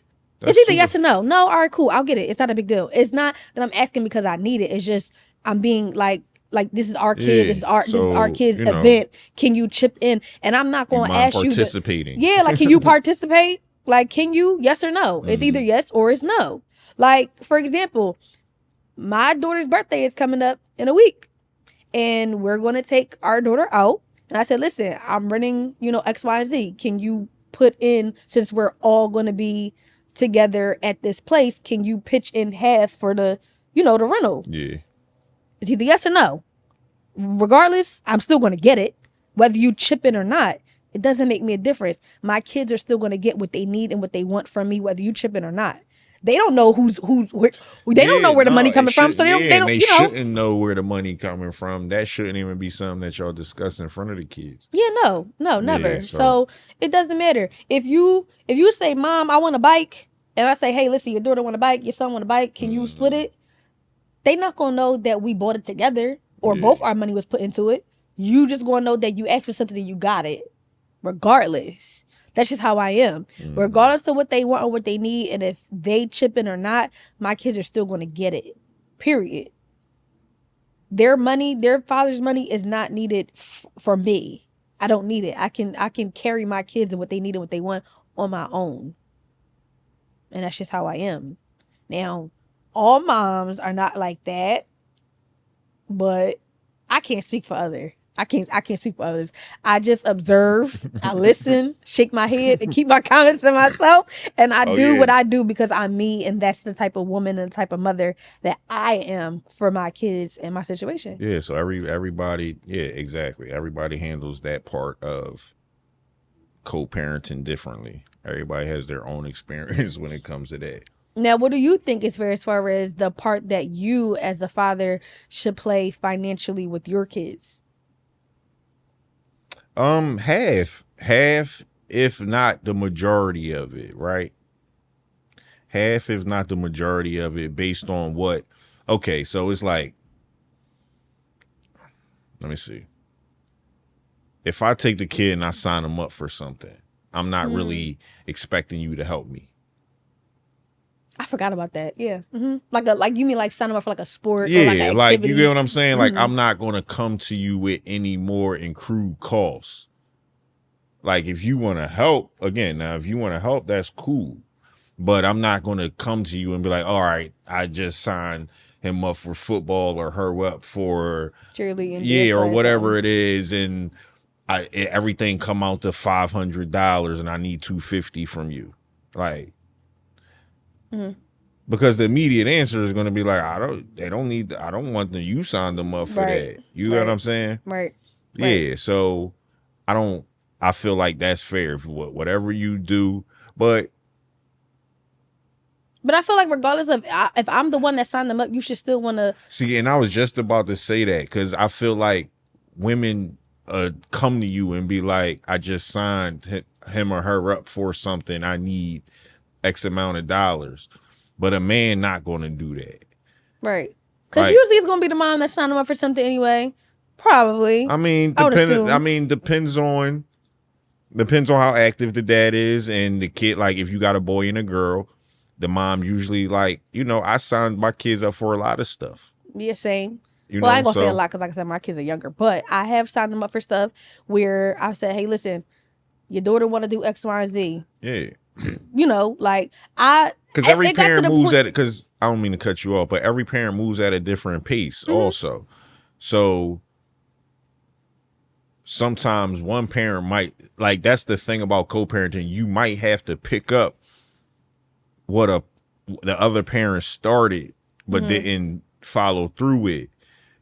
It's either yes or no. No, all right, cool. I'll get it. It's not a big deal. It's not that I'm asking because I need it. It's just I'm being like this is our kid. This is our kid's event. Can you chip in? And I'm not going to ask you. Participating. Can you participate? Like, can you? Yes or no? It's either yes or it's no. Like, for example, my daughter's birthday is coming up in a week. And we're going to take our daughter out. And I said, listen, I'm renting, X, Y, and Z. Can you put in, since we're all going to be together at this place, can you pitch in half for the rental? Yeah. It's either yes or no. Regardless, I'm still going to get it. Whether you chip in or not, it doesn't make me a difference. My kids are still going to get what they need and what they want from me, whether you chip in or not. they don't know they don't know where the money coming from. So they don't, they shouldn't know where the money coming from. That shouldn't even be something that y'all discuss in front of the kids. Yeah, no, never. So it doesn't matter. If you say, Mom, I want a bike, and I say, hey, listen, your daughter want a bike, your son want a bike, can you split it? They not gonna know that we bought it together or both our money was put into it. You just gonna know that you asked for something and you got it. Regardless. That's just how I am. Regardless of what they want or what they need, and if they chip in or not, my kids are still gonna get it. Period. Their money, their father's money is not needed for me. I don't need it. I can carry my kids and what they need and what they want on my own. And that's just how I am. Now, all moms are not like that, but I can't speak for I can't speak for others. I just observe, I listen, shake my head, and keep my comments to myself. And I do what I do because I'm me, and that's the type of woman and the type of mother that I am for my kids and my situation. Yeah, so everybody, exactly. Everybody handles that part of co-parenting differently. Everybody has their own experience when it comes to that. Now, what do you think is fair as far as the part that you as a father should play financially with your kids? Half, if not the majority of it, right? Half, if not the majority of it, based on what? Okay, so it's like, let me see. If I take the kid and I sign them up for something, I'm not really expecting you to help me. I forgot about that. Yeah. Mm-hmm. Like you mean like sign them up for like a sport? Yeah, or like, an activity? You get what I'm saying? Like I'm not going to come to you with any more accrued costs. Like if you want to help, again, now if you want to help, that's cool. But I'm not going to come to you and be like, all right, I just signed him up for football or her up for cheerleading. Or whatever it is. And everything come out to $500 and I need $250 from you. Like, because the immediate answer is going to be like, I don't want you sign them up for that. You know what I'm saying? Right. Yeah. So I feel like that's fair. Whatever you do, but I feel like regardless of if I'm the one that signed them up, you should still want to see. And I was just about to say that because I feel like women come to you and be like, I just signed him or her up for something. I need X amount of dollars. But a man not going to do that. Right. Because usually it's going to be the mom that signed him up for something anyway. Probably. I mean, depends on how active the dad is and the kid. Like if you got a boy and a girl, the mom usually like, I signed my kids up for a lot of stuff. Yeah, same. I ain't gonna say a lot because like I said, my kids are younger, but I have signed them up for stuff where I said, hey, listen, your daughter want to do X, Y, and Z. Yeah. Because every parent moves at it, because I don't mean to cut you off, but every parent moves at a different pace also. So sometimes one parent might, like that's the thing about co-parenting, you might have to pick up what the other parent started but didn't follow through with.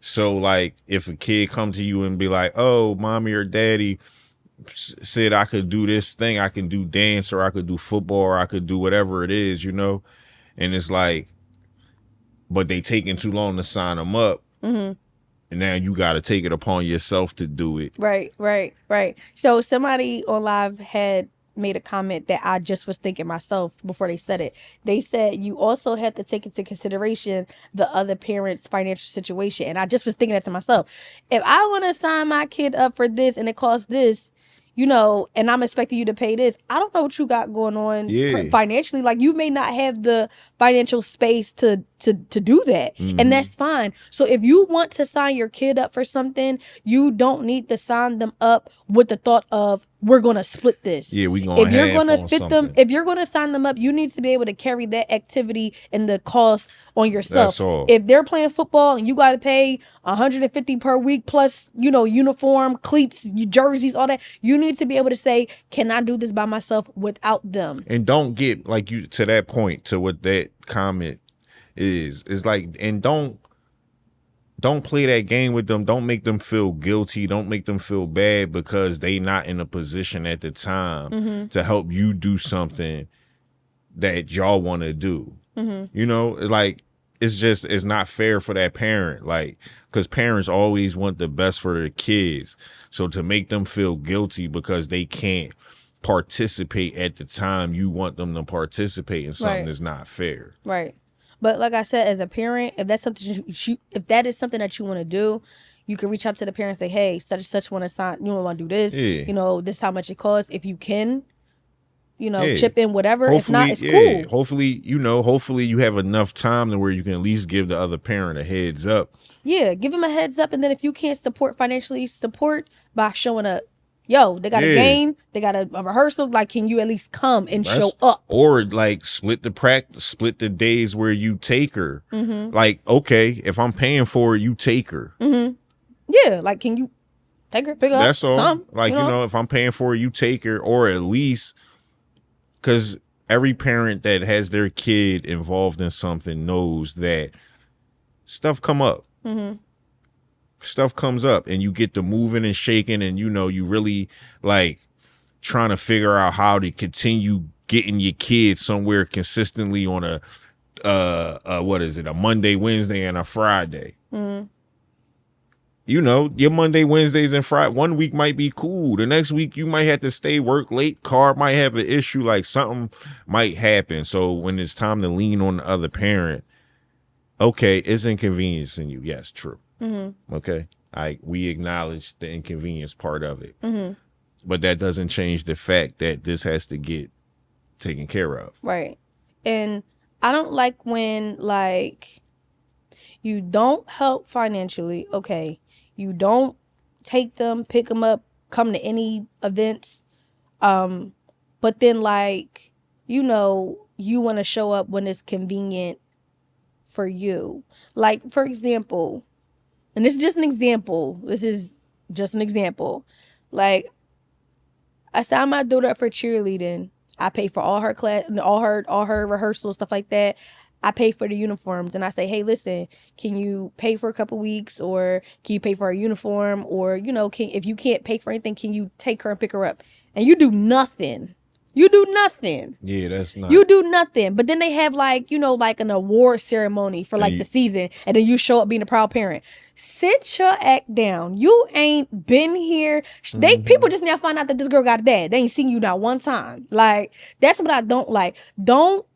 So like if a kid come to you and be like, oh, mommy or daddy said I could do this thing, I can do dance or I could do football or I could do whatever it is, and it's like, but they taking too long to sign them up, and now you got to take it upon yourself to do it. Right. So somebody on live had made a comment that I just was thinking myself before they said it. They said you also have to take into consideration the other parent's financial situation, and I just was thinking that to myself. If I want to sign my kid up for this and it costs this, and I'm expecting you to pay this, I don't know what you got going on financially. Like you may not have the financial space to do that. And that's fine. So if you want to sign your kid up for something, you don't need to sign them up with the thought of, we're going to split this. Yeah, we going to have on fit something. them. If you're going to sign them up, you need to be able to carry that activity and the cost on yourself. That's all. If they're playing football and you got to pay $150 per week plus, uniform, cleats, jerseys, all that, you need to be able to say, can I do this by myself without them? And don't get like you to that point, to what that comment is like, and don't play that game with them. Don't make them feel guilty. Don't make them feel bad because they not in a position at the time to help you do something that y'all want to do. You know, it's like it's not fair for that parent, like, because parents always want the best for their kids. So to make them feel guilty because they can't participate at the time you want them to participate in something is not fair. Right. But like I said, as a parent, if that's something if that is something that you want to do, you can reach out to the parents, say, hey, such and such want to sign, you want to do this, you know, this is how much it costs. If you can, you know, chip in whatever. Hopefully, if not, it's cool. Hopefully you have enough time to where you can at least give the other parent a heads up. Yeah, give them a heads up. And then if you can't financially support by showing up. Yo, they got a game, they got a rehearsal. Like, can you at least come and show up? Or like split the days where you take her. Like, okay, if I'm paying for it, you take her. Yeah, like, can you take her, pick her up? That's all. Like, you know, if I'm paying for it, you take her, or at least, because every parent that has their kid involved in something knows that stuff come up. Stuff comes up and you get to moving and shaking, and you know, you really like trying to figure out how to continue getting your kids somewhere consistently on a Monday, Wednesday, and a Friday. You know, your Monday, Wednesdays, and Friday, one week might be cool. The next week you might have to stay work late. Car might have an issue, like something might happen. So when it's time to lean on the other parent, okay, it's inconveniencing you. Yes, true. Okay, we acknowledge the inconvenience part of it, but that doesn't change the fact that this has to get taken care of. Right. And I don't like when, like, you don't help financially. Okay, you don't take them, pick them up, come to any events, but then, like, you know, you want to show up when it's convenient for you. Like, for example, and this is just an example. Like, I signed my daughter up for cheerleading. I pay for all her class, all her rehearsals, stuff like that. I pay for the uniforms, and I say, hey, listen, can you pay for a couple weeks, or can you pay for a uniform, or, you know, if you can't pay for anything, can you take her and pick her up? And you do nothing. You do nothing. Yeah, that's not. You do nothing. But then they have, like, you know, like an award ceremony for, like, the season, and then you show up being a proud parent. Sit your act down. You ain't been here. People just now find out that this girl got a dad. They ain't seen you not one time. Like, that's what I don't like. Don't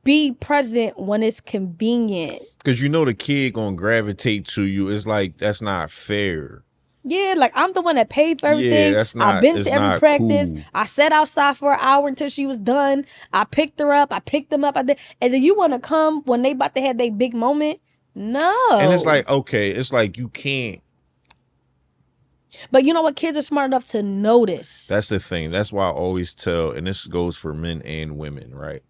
be present when it's convenient. Because you know the kid gonna gravitate to you. It's like, that's not fair. Yeah, like, I'm the one that paid for everything. Yeah, that's not. I've been to every practice. Cool. I sat outside for an hour until she was done. I picked her up. I picked them up. And then you want to come when they about to have their big moment? No. And it's like, okay, it's like you can't. But you know what? Kids are smart enough to notice. That's the thing. That's why I always tell, and this goes for men and women, right?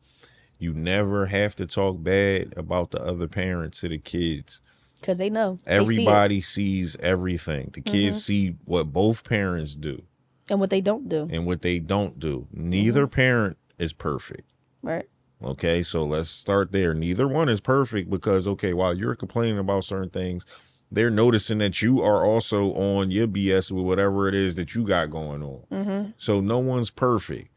You never have to talk bad about the other parent to the kids. Because they know. Everybody sees everything. The kids see what both parents do. And what they don't do. Neither parent is perfect. Right. Okay, so let's start there. Neither one is perfect because, okay, while you're complaining about certain things, they're noticing that you are also on your BS with whatever it is that you got going on. So no one's perfect.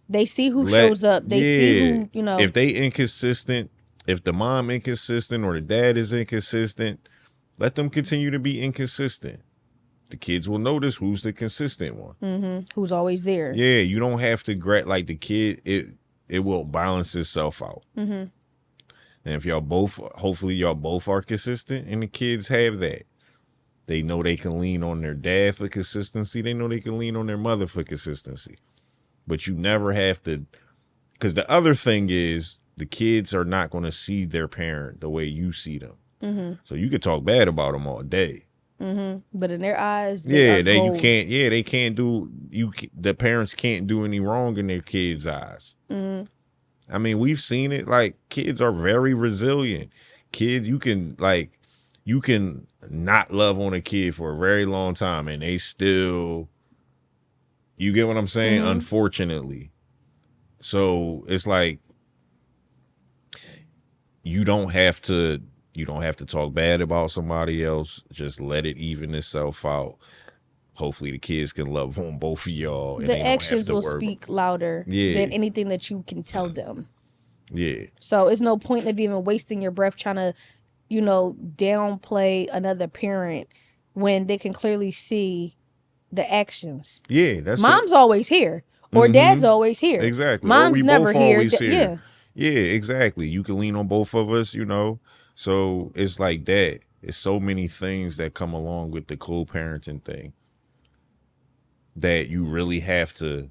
They see who shows up. They see who, you know. If they inconsistent, if the mom inconsistent or the dad is inconsistent, let them continue to be inconsistent. The kids will notice who's the consistent one. Who's always there. Yeah, you don't have to like the kid. It will balance itself out. And if hopefully y'all both are consistent, and the kids have that. They know they can lean on their dad for consistency. They know they can lean on their mother for consistency. But you never have to, because the other thing is, the kids are not going to see their parent the way you see them. So you could talk bad about them all day. But in their eyes, they can't do, the parents can't do any wrong in their kids' eyes. I mean, we've seen it. Like, kids are very resilient. Kids, you can not love on a kid for a very long time, and they still, you get what I'm saying? Unfortunately. So it's like, you don't have to talk bad about somebody else. Just let it even itself out. Hopefully the kids can love on both of y'all. And the actions will speak louder than anything that you can tell them. Yeah. So it's no point of even wasting your breath trying to, downplay another parent when they can clearly see the actions. Yeah, that's Mom's it. always here, or dad's always here. Exactly. Or Mom's we never both here. always here. Yeah. Yeah, exactly. You can lean on both of us, So it's like that. It's so many things that come along with the co-parenting thing that you really have to.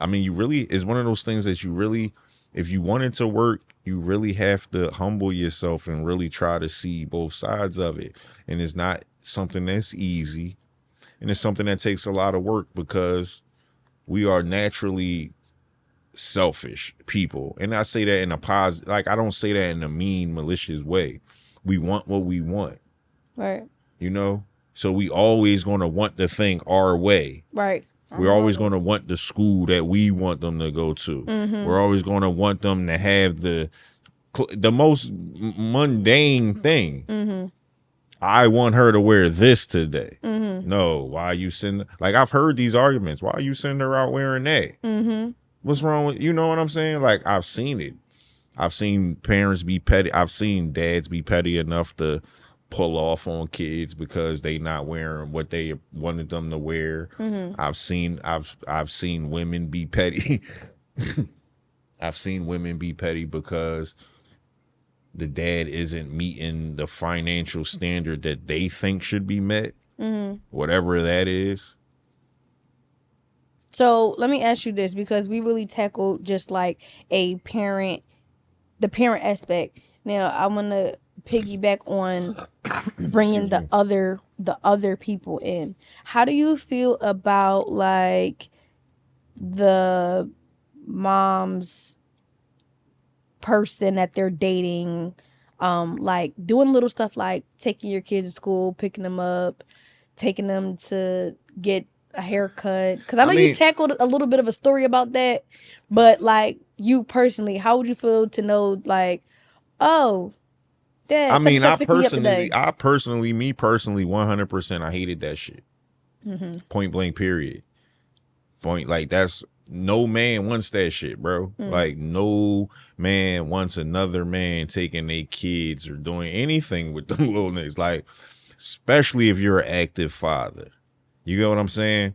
I mean, it's one of those things that you really, if you want it to work, you really have to humble yourself and really try to see both sides of it. And it's not something that's easy. And it's something that takes a lot of work because we are naturally selfish people. And I say that in a positive, like, I don't say that in a mean, malicious way. We want what we want. Right. So we always going to want the thing our way. Right. We're always going to want the school that we want them to go to. Mm-hmm. We're always going to want them to have the most mundane thing. Mm-hmm. I want her to wear this today. Mm-hmm. No, why are you sending? Like, I've heard these arguments. Why are you sending her out wearing that? Mm-hmm. What's wrong with, you know what I'm saying? Like, I've seen it. I've seen parents be petty. I've seen dads be petty enough to pull off on kids because they not wearing what they wanted them to wear. Mm-hmm. I've seen women be petty. I've seen women be petty because the dad isn't meeting the financial standard that they think should be met, whatever that is. So let me ask you this, because we really tackled just like the parent aspect. Now I want to piggyback on bringing the other people in. How do you feel about like the mom's person that they're dating, like doing little stuff like taking your kids to school, picking them up, taking them to get a haircut? Because I know you tackled a little bit of a story about that, but like you personally, how would you feel to know like, oh, Dad, I mean, I personally, 100%, I hated that shit. Mm-hmm. Point blank, period. That's, no man wants that shit, bro. Like, no man wants another man taking their kids or doing anything with them little niggas. Like, especially if you're an active father. You get what I'm saying?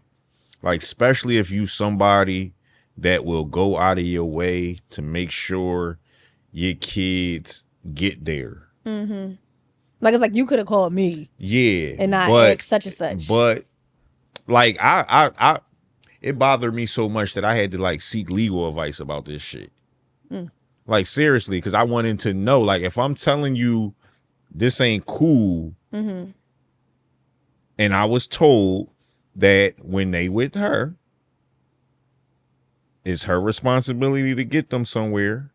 Like, especially if you somebody that will go out of your way to make sure your kids get there. Mm-hmm. Like, it's like you could have called me. Yeah. And not ask such and such. But, like, I it bothered me so much that I had to like seek legal advice about this shit. Like, seriously, because I wanted to know, like, if I'm telling you this ain't cool, and I was told that when they with her, it's her responsibility to get them somewhere.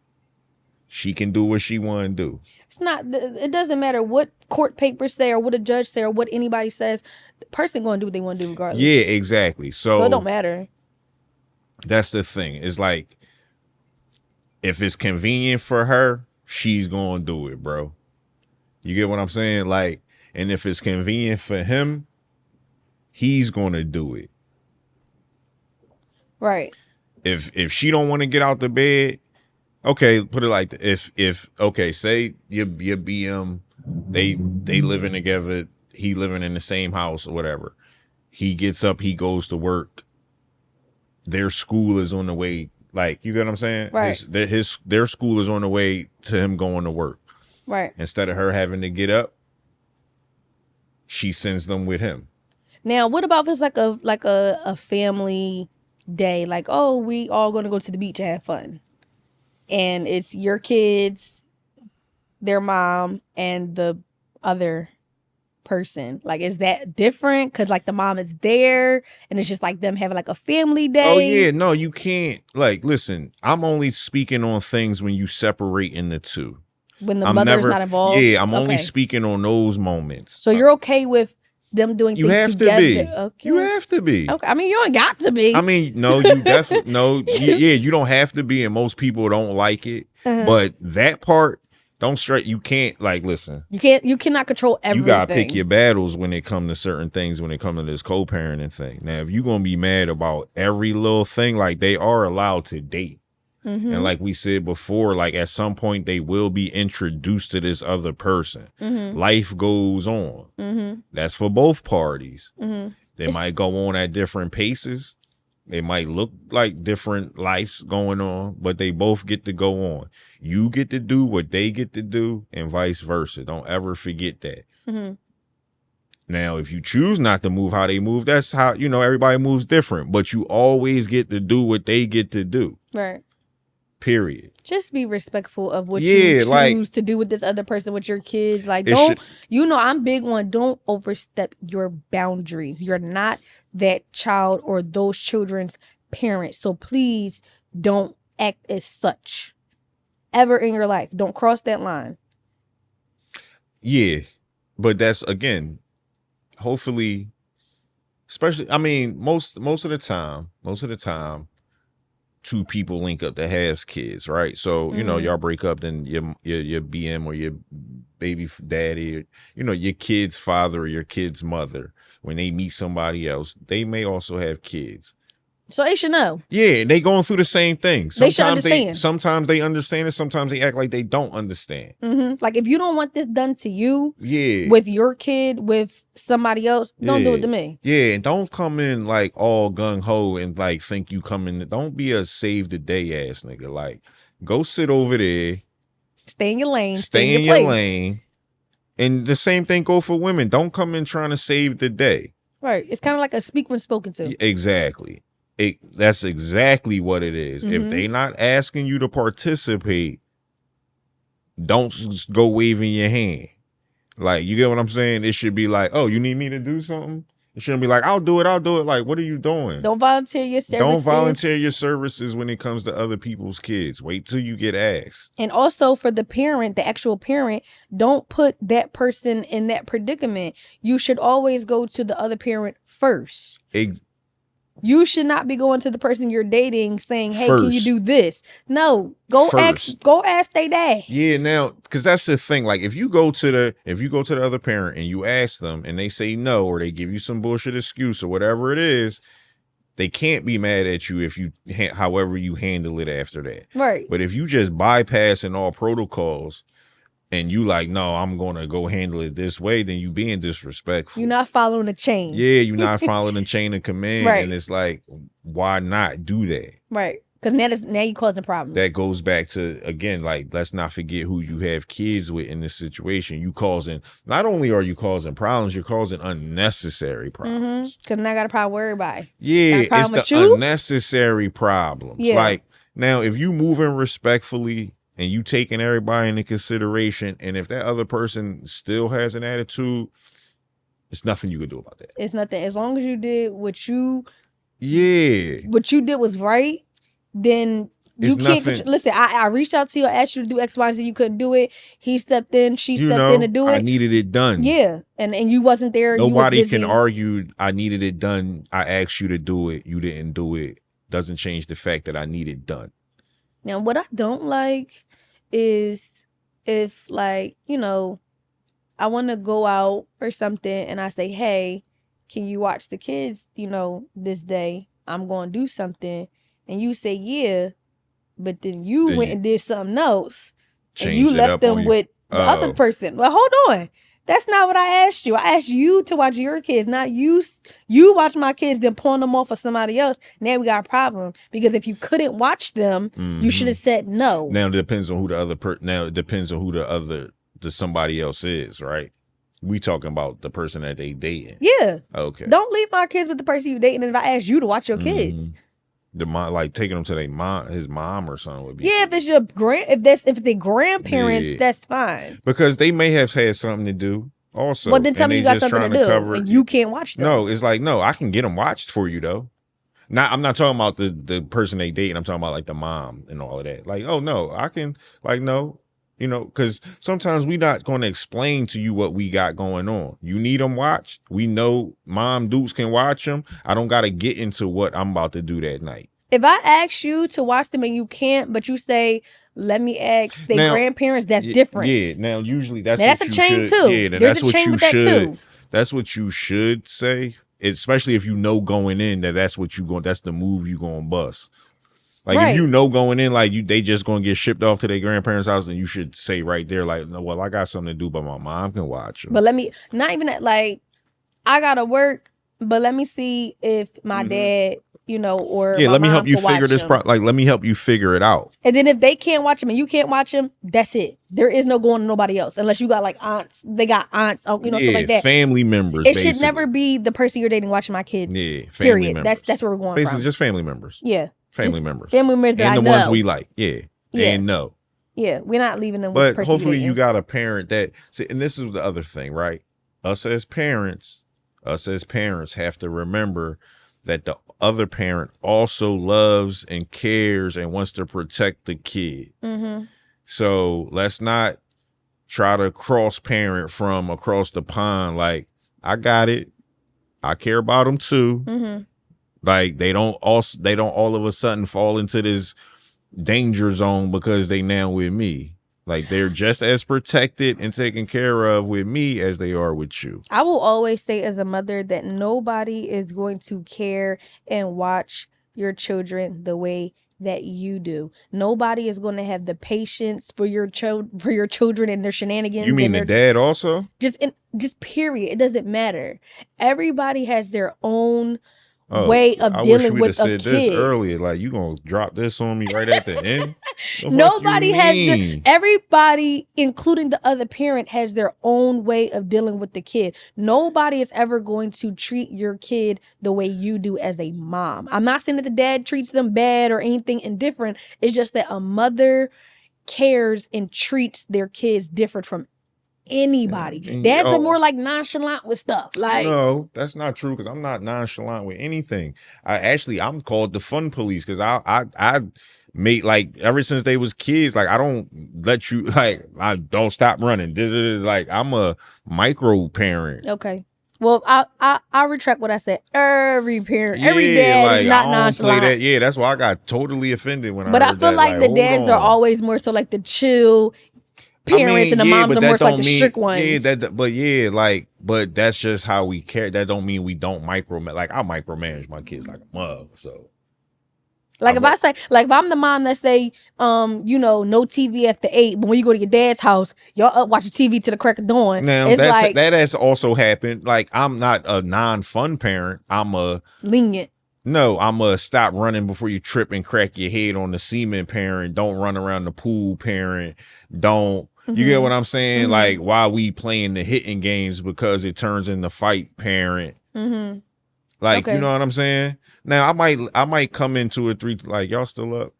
She can do what she want to do. It's not. It doesn't matter what court papers say or what a judge say or what anybody says. The person going to do what they want to do regardless. Yeah, exactly. So it don't matter. That's the thing. It's like, if it's convenient for her, she's going to do it, bro. You get what I'm saying? Like, and if it's convenient for him, he's going to do it. Right. If she don't want to get out the bed, okay, put it like if okay, say your BM, they living together, he living in the same house or whatever. He gets up, he goes to work. Their school is on the way. Like, you get what I'm saying? Right. Their school is on the way to him going to work. Right. Instead of her having to get up, she sends them with him. Now, what about if it's like a family day? Like, oh, we all going to go to the beach and have fun. And it's your kids, their mom, and the other person. Like, is that different? Because like the mom is there and it's just like them having like a family day. Oh yeah, no, you can't. Like, listen, I'm only speaking on things when you separate in the two. When the mother's not involved. Yeah, I'm only speaking on those moments. So you're okay with them doing things together? You have to be. Okay. You have to be. Okay. I mean, you ain't got to be. I mean, no, you definitely no. Yeah, you don't have to be, and most people don't like it. But that part, don't straight. You can't, like, listen. You cannot control everything. You gotta pick your battles when it comes to certain things. When it comes to this co-parenting thing. Now, if you're gonna be mad about every little thing, like, they are allowed to date. And like we said before, like at some point they will be introduced to this other person. Life goes on. That's for both parties. They might go on at different paces. They might look like different lives going on, but they both get to go on. You get to do what they get to do and vice versa. Don't ever forget that. Now, if you choose not to move how they move, that's how, you know, everybody moves different, but you always get to do what they get to do. Right. Period. Just be respectful of what you choose to do with this other person, with your kids. Like, I'm big on don't overstep your boundaries. You're not that child or those children's parents. So please don't act as such ever in your life. Don't cross that line. Yeah. But that's, again, hopefully, especially, I mean, most of the time, two people link up that has kids, right? So, you know, y'all break up, then your BM or your baby daddy, you know, your kid's father or your kid's mother, when they meet somebody else, they may also have kids. So they should know. Yeah, they going through the same thing. They should understand. Sometimes they understand it. Sometimes they act like they don't understand. Like, if you don't want this done to you, with your kid, with somebody else, don't do it to me. Yeah, and don't come in like all gung ho and like think you come in. Don't be a save the day ass nigga. Like, go sit over there. Stay in your lane. Stay in your lane. And the same thing go for women. Don't come in trying to save the day. Right. It's kind of like a speak when spoken to. Exactly. That's exactly what it is. If they not asking you to participate, don't just go waving your hand. Like, you get what I'm saying? It should be like, oh, you need me to do something? It shouldn't be like, I'll do it. Like, what are you doing? Don't volunteer your services. Don't volunteer your services when it comes to other people's kids. Wait till you get asked. And also for the parent, the actual parent, don't put that person in that predicament. You should always go to the other parent first. You should not be going to the person you're dating saying, hey, can you do this? No, go ask they dad. Yeah, now, because that's the thing. Like, if you go to the other parent and you ask them and they say no, or they give you some bullshit excuse or whatever it is, they can't be mad at you if you, however you handle it after that. Right. But if you just bypassing all protocols and you like, no, I'm going to go handle it this way, then you being disrespectful. You're not following the chain. Yeah, you're not following the chain of command. Right. And it's like, why not do that? Right. Because now you're causing problems. That goes back to, again, like, let's not forget who you have kids with in this situation. Not only are you causing problems, you're causing unnecessary problems. Because now I got a problem with everybody. Yeah, it's the unnecessary problems. Yeah. Like, now, if you moving respectfully and you taking everybody into consideration, and if that other person still has an attitude, there's nothing you can do about that. It's nothing. As long as you did what you did was right, then you can't. Listen, I reached out to you, I asked you to do X, Y, and Z. You couldn't do it. He stepped in, she stepped in to do it. I needed it done. Yeah, and you wasn't there. Nobody can argue. I needed it done. I asked you to do it. You didn't do it. Doesn't change the fact that I need it done. Now, what I don't like is if, like, you know, I want to go out or something and I say, hey, can you watch the kids, you know, this day? I'm going to do something. And you say, yeah, but then you went and did something else. And you left them with the other person. Well, hold on. That's not what I asked you. I asked you to watch your kids, not you. You watch my kids, then pawn them off for somebody else. Now we got a problem, because if you couldn't watch them, you should have said no. Now it depends on who the somebody else is, right? We talking about the person that they dating. Yeah. Okay. Don't leave my kids with the person you dating. And if I ask you to watch your kids, the mom, like taking them to his mom or something would be. Yeah, if it's your if they grandparents, that's fine. Because they may have had something to do also. Well, then tell me you got something to do and you can't watch them. No, it's like, no, I can get them watched for you though. I'm not talking about the person they dating. I'm talking about like the mom and all of that. Like, oh no, I can, like, no. You know, because sometimes we not going to explain to you what we got going on. You need them watched. We know mom dudes can watch them. I don't got to get into what I'm about to do that night. If I ask you to watch them and you can't, but you say, let me ask their grandparents, that's different. Yeah, now usually that's a chain too. Yeah, there's a chain with that too. That's what you should say, especially if you know going in that's what you going. That's the move you going to bust. Like Right. if you know going in, like they just gonna get shipped off to their grandparents' house, and you should say right there, like, no, well, I got something to do, but my mom can watch them. But let me not even that. Like I gotta work, but let me see if my dad, or my let me mom help you can figure watch this. him. Let me help you figure it out. And then if they can't watch him and you can't watch him, that's it. There is no going to nobody else unless you got like aunts. They got aunts, stuff like that. Family members. It should never be the person you're dating watching my kids. Yeah, family period. members. That's where we're going basically from. just family members. Yeah, family members. Family members that and I the know. ones we like. Yeah, and no. Yeah, we're not leaving them. But with the person hopefully you got a parent that. See, and this is the other thing, right? Us as parents have to remember that the other parent also loves and cares and wants to protect the kid. Mm-hmm. So let's not try to cross parent from across the pond. Like, I got it. I care about them too. Mm-hmm. Like they don't all of a sudden fall into this danger zone because they now with me. Like they're just as protected and taken care of with me as they are with you. I will always say as a mother that nobody is going to care and watch your children the way that you do. Nobody is going to have the patience for your children and their shenanigans. You mean the dad also? Just period. It doesn't matter. Everybody has their own way of dealing with a kid. I wish we'd have said this earlier. Like, you gonna drop this on me right at the end? Nobody has everybody, including the other parent, has their own way of dealing with the kid. Nobody is ever going to treat your kid the way you do as a mom. I'm not saying that the dad treats them bad or anything indifferent. It's just that a mother cares and treats their kids different from anybody. Dads are more like nonchalant with stuff. Like, no, that's not true, because I'm not nonchalant with anything. I'm called the fun police, because I made, like, ever since they was kids, like, I don't let you, like, I don't stop running. Like, I'm a micro parent. Okay. Well, I retract what I said. Every parent, every dad is not nonchalant. Play that. Yeah, that's why I got totally offended when But I feel like the dads are always more so like the chill parents, and the moms are more so like the strict ones. Yeah, but that's just how we care. That don't mean we don't micromanage. Like, I micromanage my kids like a mug. So, like, if I say, like, if I'm the mom that say, no TV after 8, but when you go to your dad's house, y'all up watching TV to the crack of dawn. Now, that has also happened. Like, I'm not a non-fun parent. I'm a lenient. No, I'm a stop running before you trip and crack your head on the cement parent. Don't run around the pool parent. Don't. You get what I'm saying? Mm-hmm. Like, why we playing the hitting games because it turns into fight parent. Mm-hmm. Like, okay. You know what I'm saying? Now, I might come into it 3, like, y'all still up?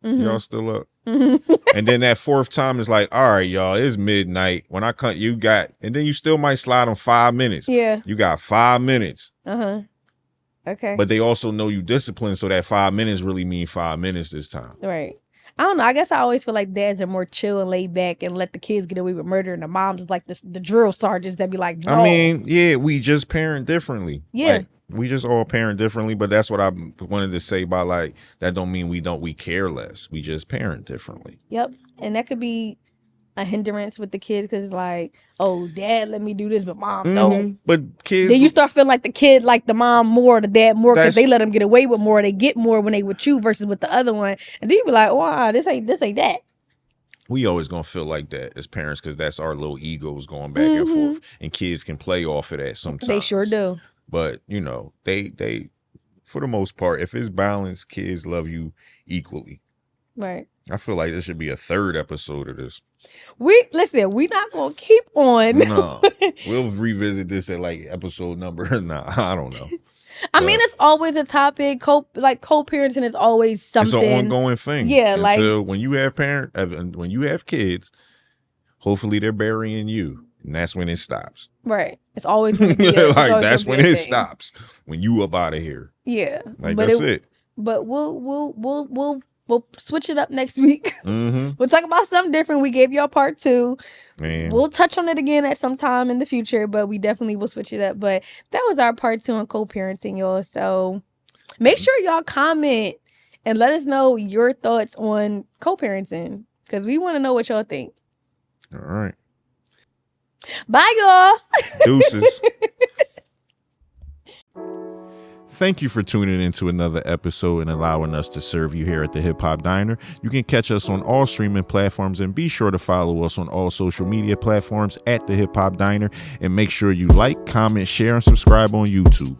Mm-hmm. Y'all still up? Mm-hmm. And then that 4th time is like, all right, y'all, it's midnight. When I come, and then you still might slide on 5 minutes. Yeah. You got 5 minutes. Uh-huh. Okay. But they also know you disciplined, so that 5 minutes really mean 5 minutes this time. Right. I don't know. I guess I always feel like dads are more chill and laid back and let the kids get away with murder, and the moms is like the drill sergeants that be like, no. I mean, yeah, we just parent differently. Yeah. Like, we just all parent differently, but that's what I wanted to say by, like, that don't mean we care less. We just parent differently. Yep. And that could be a hindrance with the kids, because it's like, oh, dad let me do this, but mom don't. But kids, then you start feeling like the kid like the mom more, the dad more, because they let them get away with more. They get more when they with you versus with the other one, and then you be like, wow, this ain't that. We always gonna feel like that as parents, because that's our little egos going back and forth, and kids can play off of that sometimes. They sure do. But they for the most part, if it's balanced, kids love you equally. Right. I feel like this should be a 3rd episode of this. We not gonna keep on. No, we'll revisit this at like episode number. Nah, I don't know. I mean, it's always a topic. Co-parenting is always something. It's an ongoing thing. Yeah, until when you have kids, hopefully they're burying you, and that's when it stops. Right. It's always gonna be that's when it stops. When you up out of here. Yeah. Like, that's it. But we'll switch it up next week. Mm-hmm. We'll talk about something different. We gave y'all part 2. Man. We'll touch on it again at some time in the future, but we definitely will switch it up. But that was our part 2 on co-parenting, y'all. So make sure y'all comment and let us know your thoughts on co-parenting, because we want to know what y'all think. All right. Bye, y'all. Deuces. Thank you for tuning into another episode and allowing us to serve you here at the Hip Hop Diner. You can catch us on all streaming platforms, and be sure to follow us on all social media platforms at the Hip Hop Diner. And make sure you like, comment, share, and subscribe on YouTube.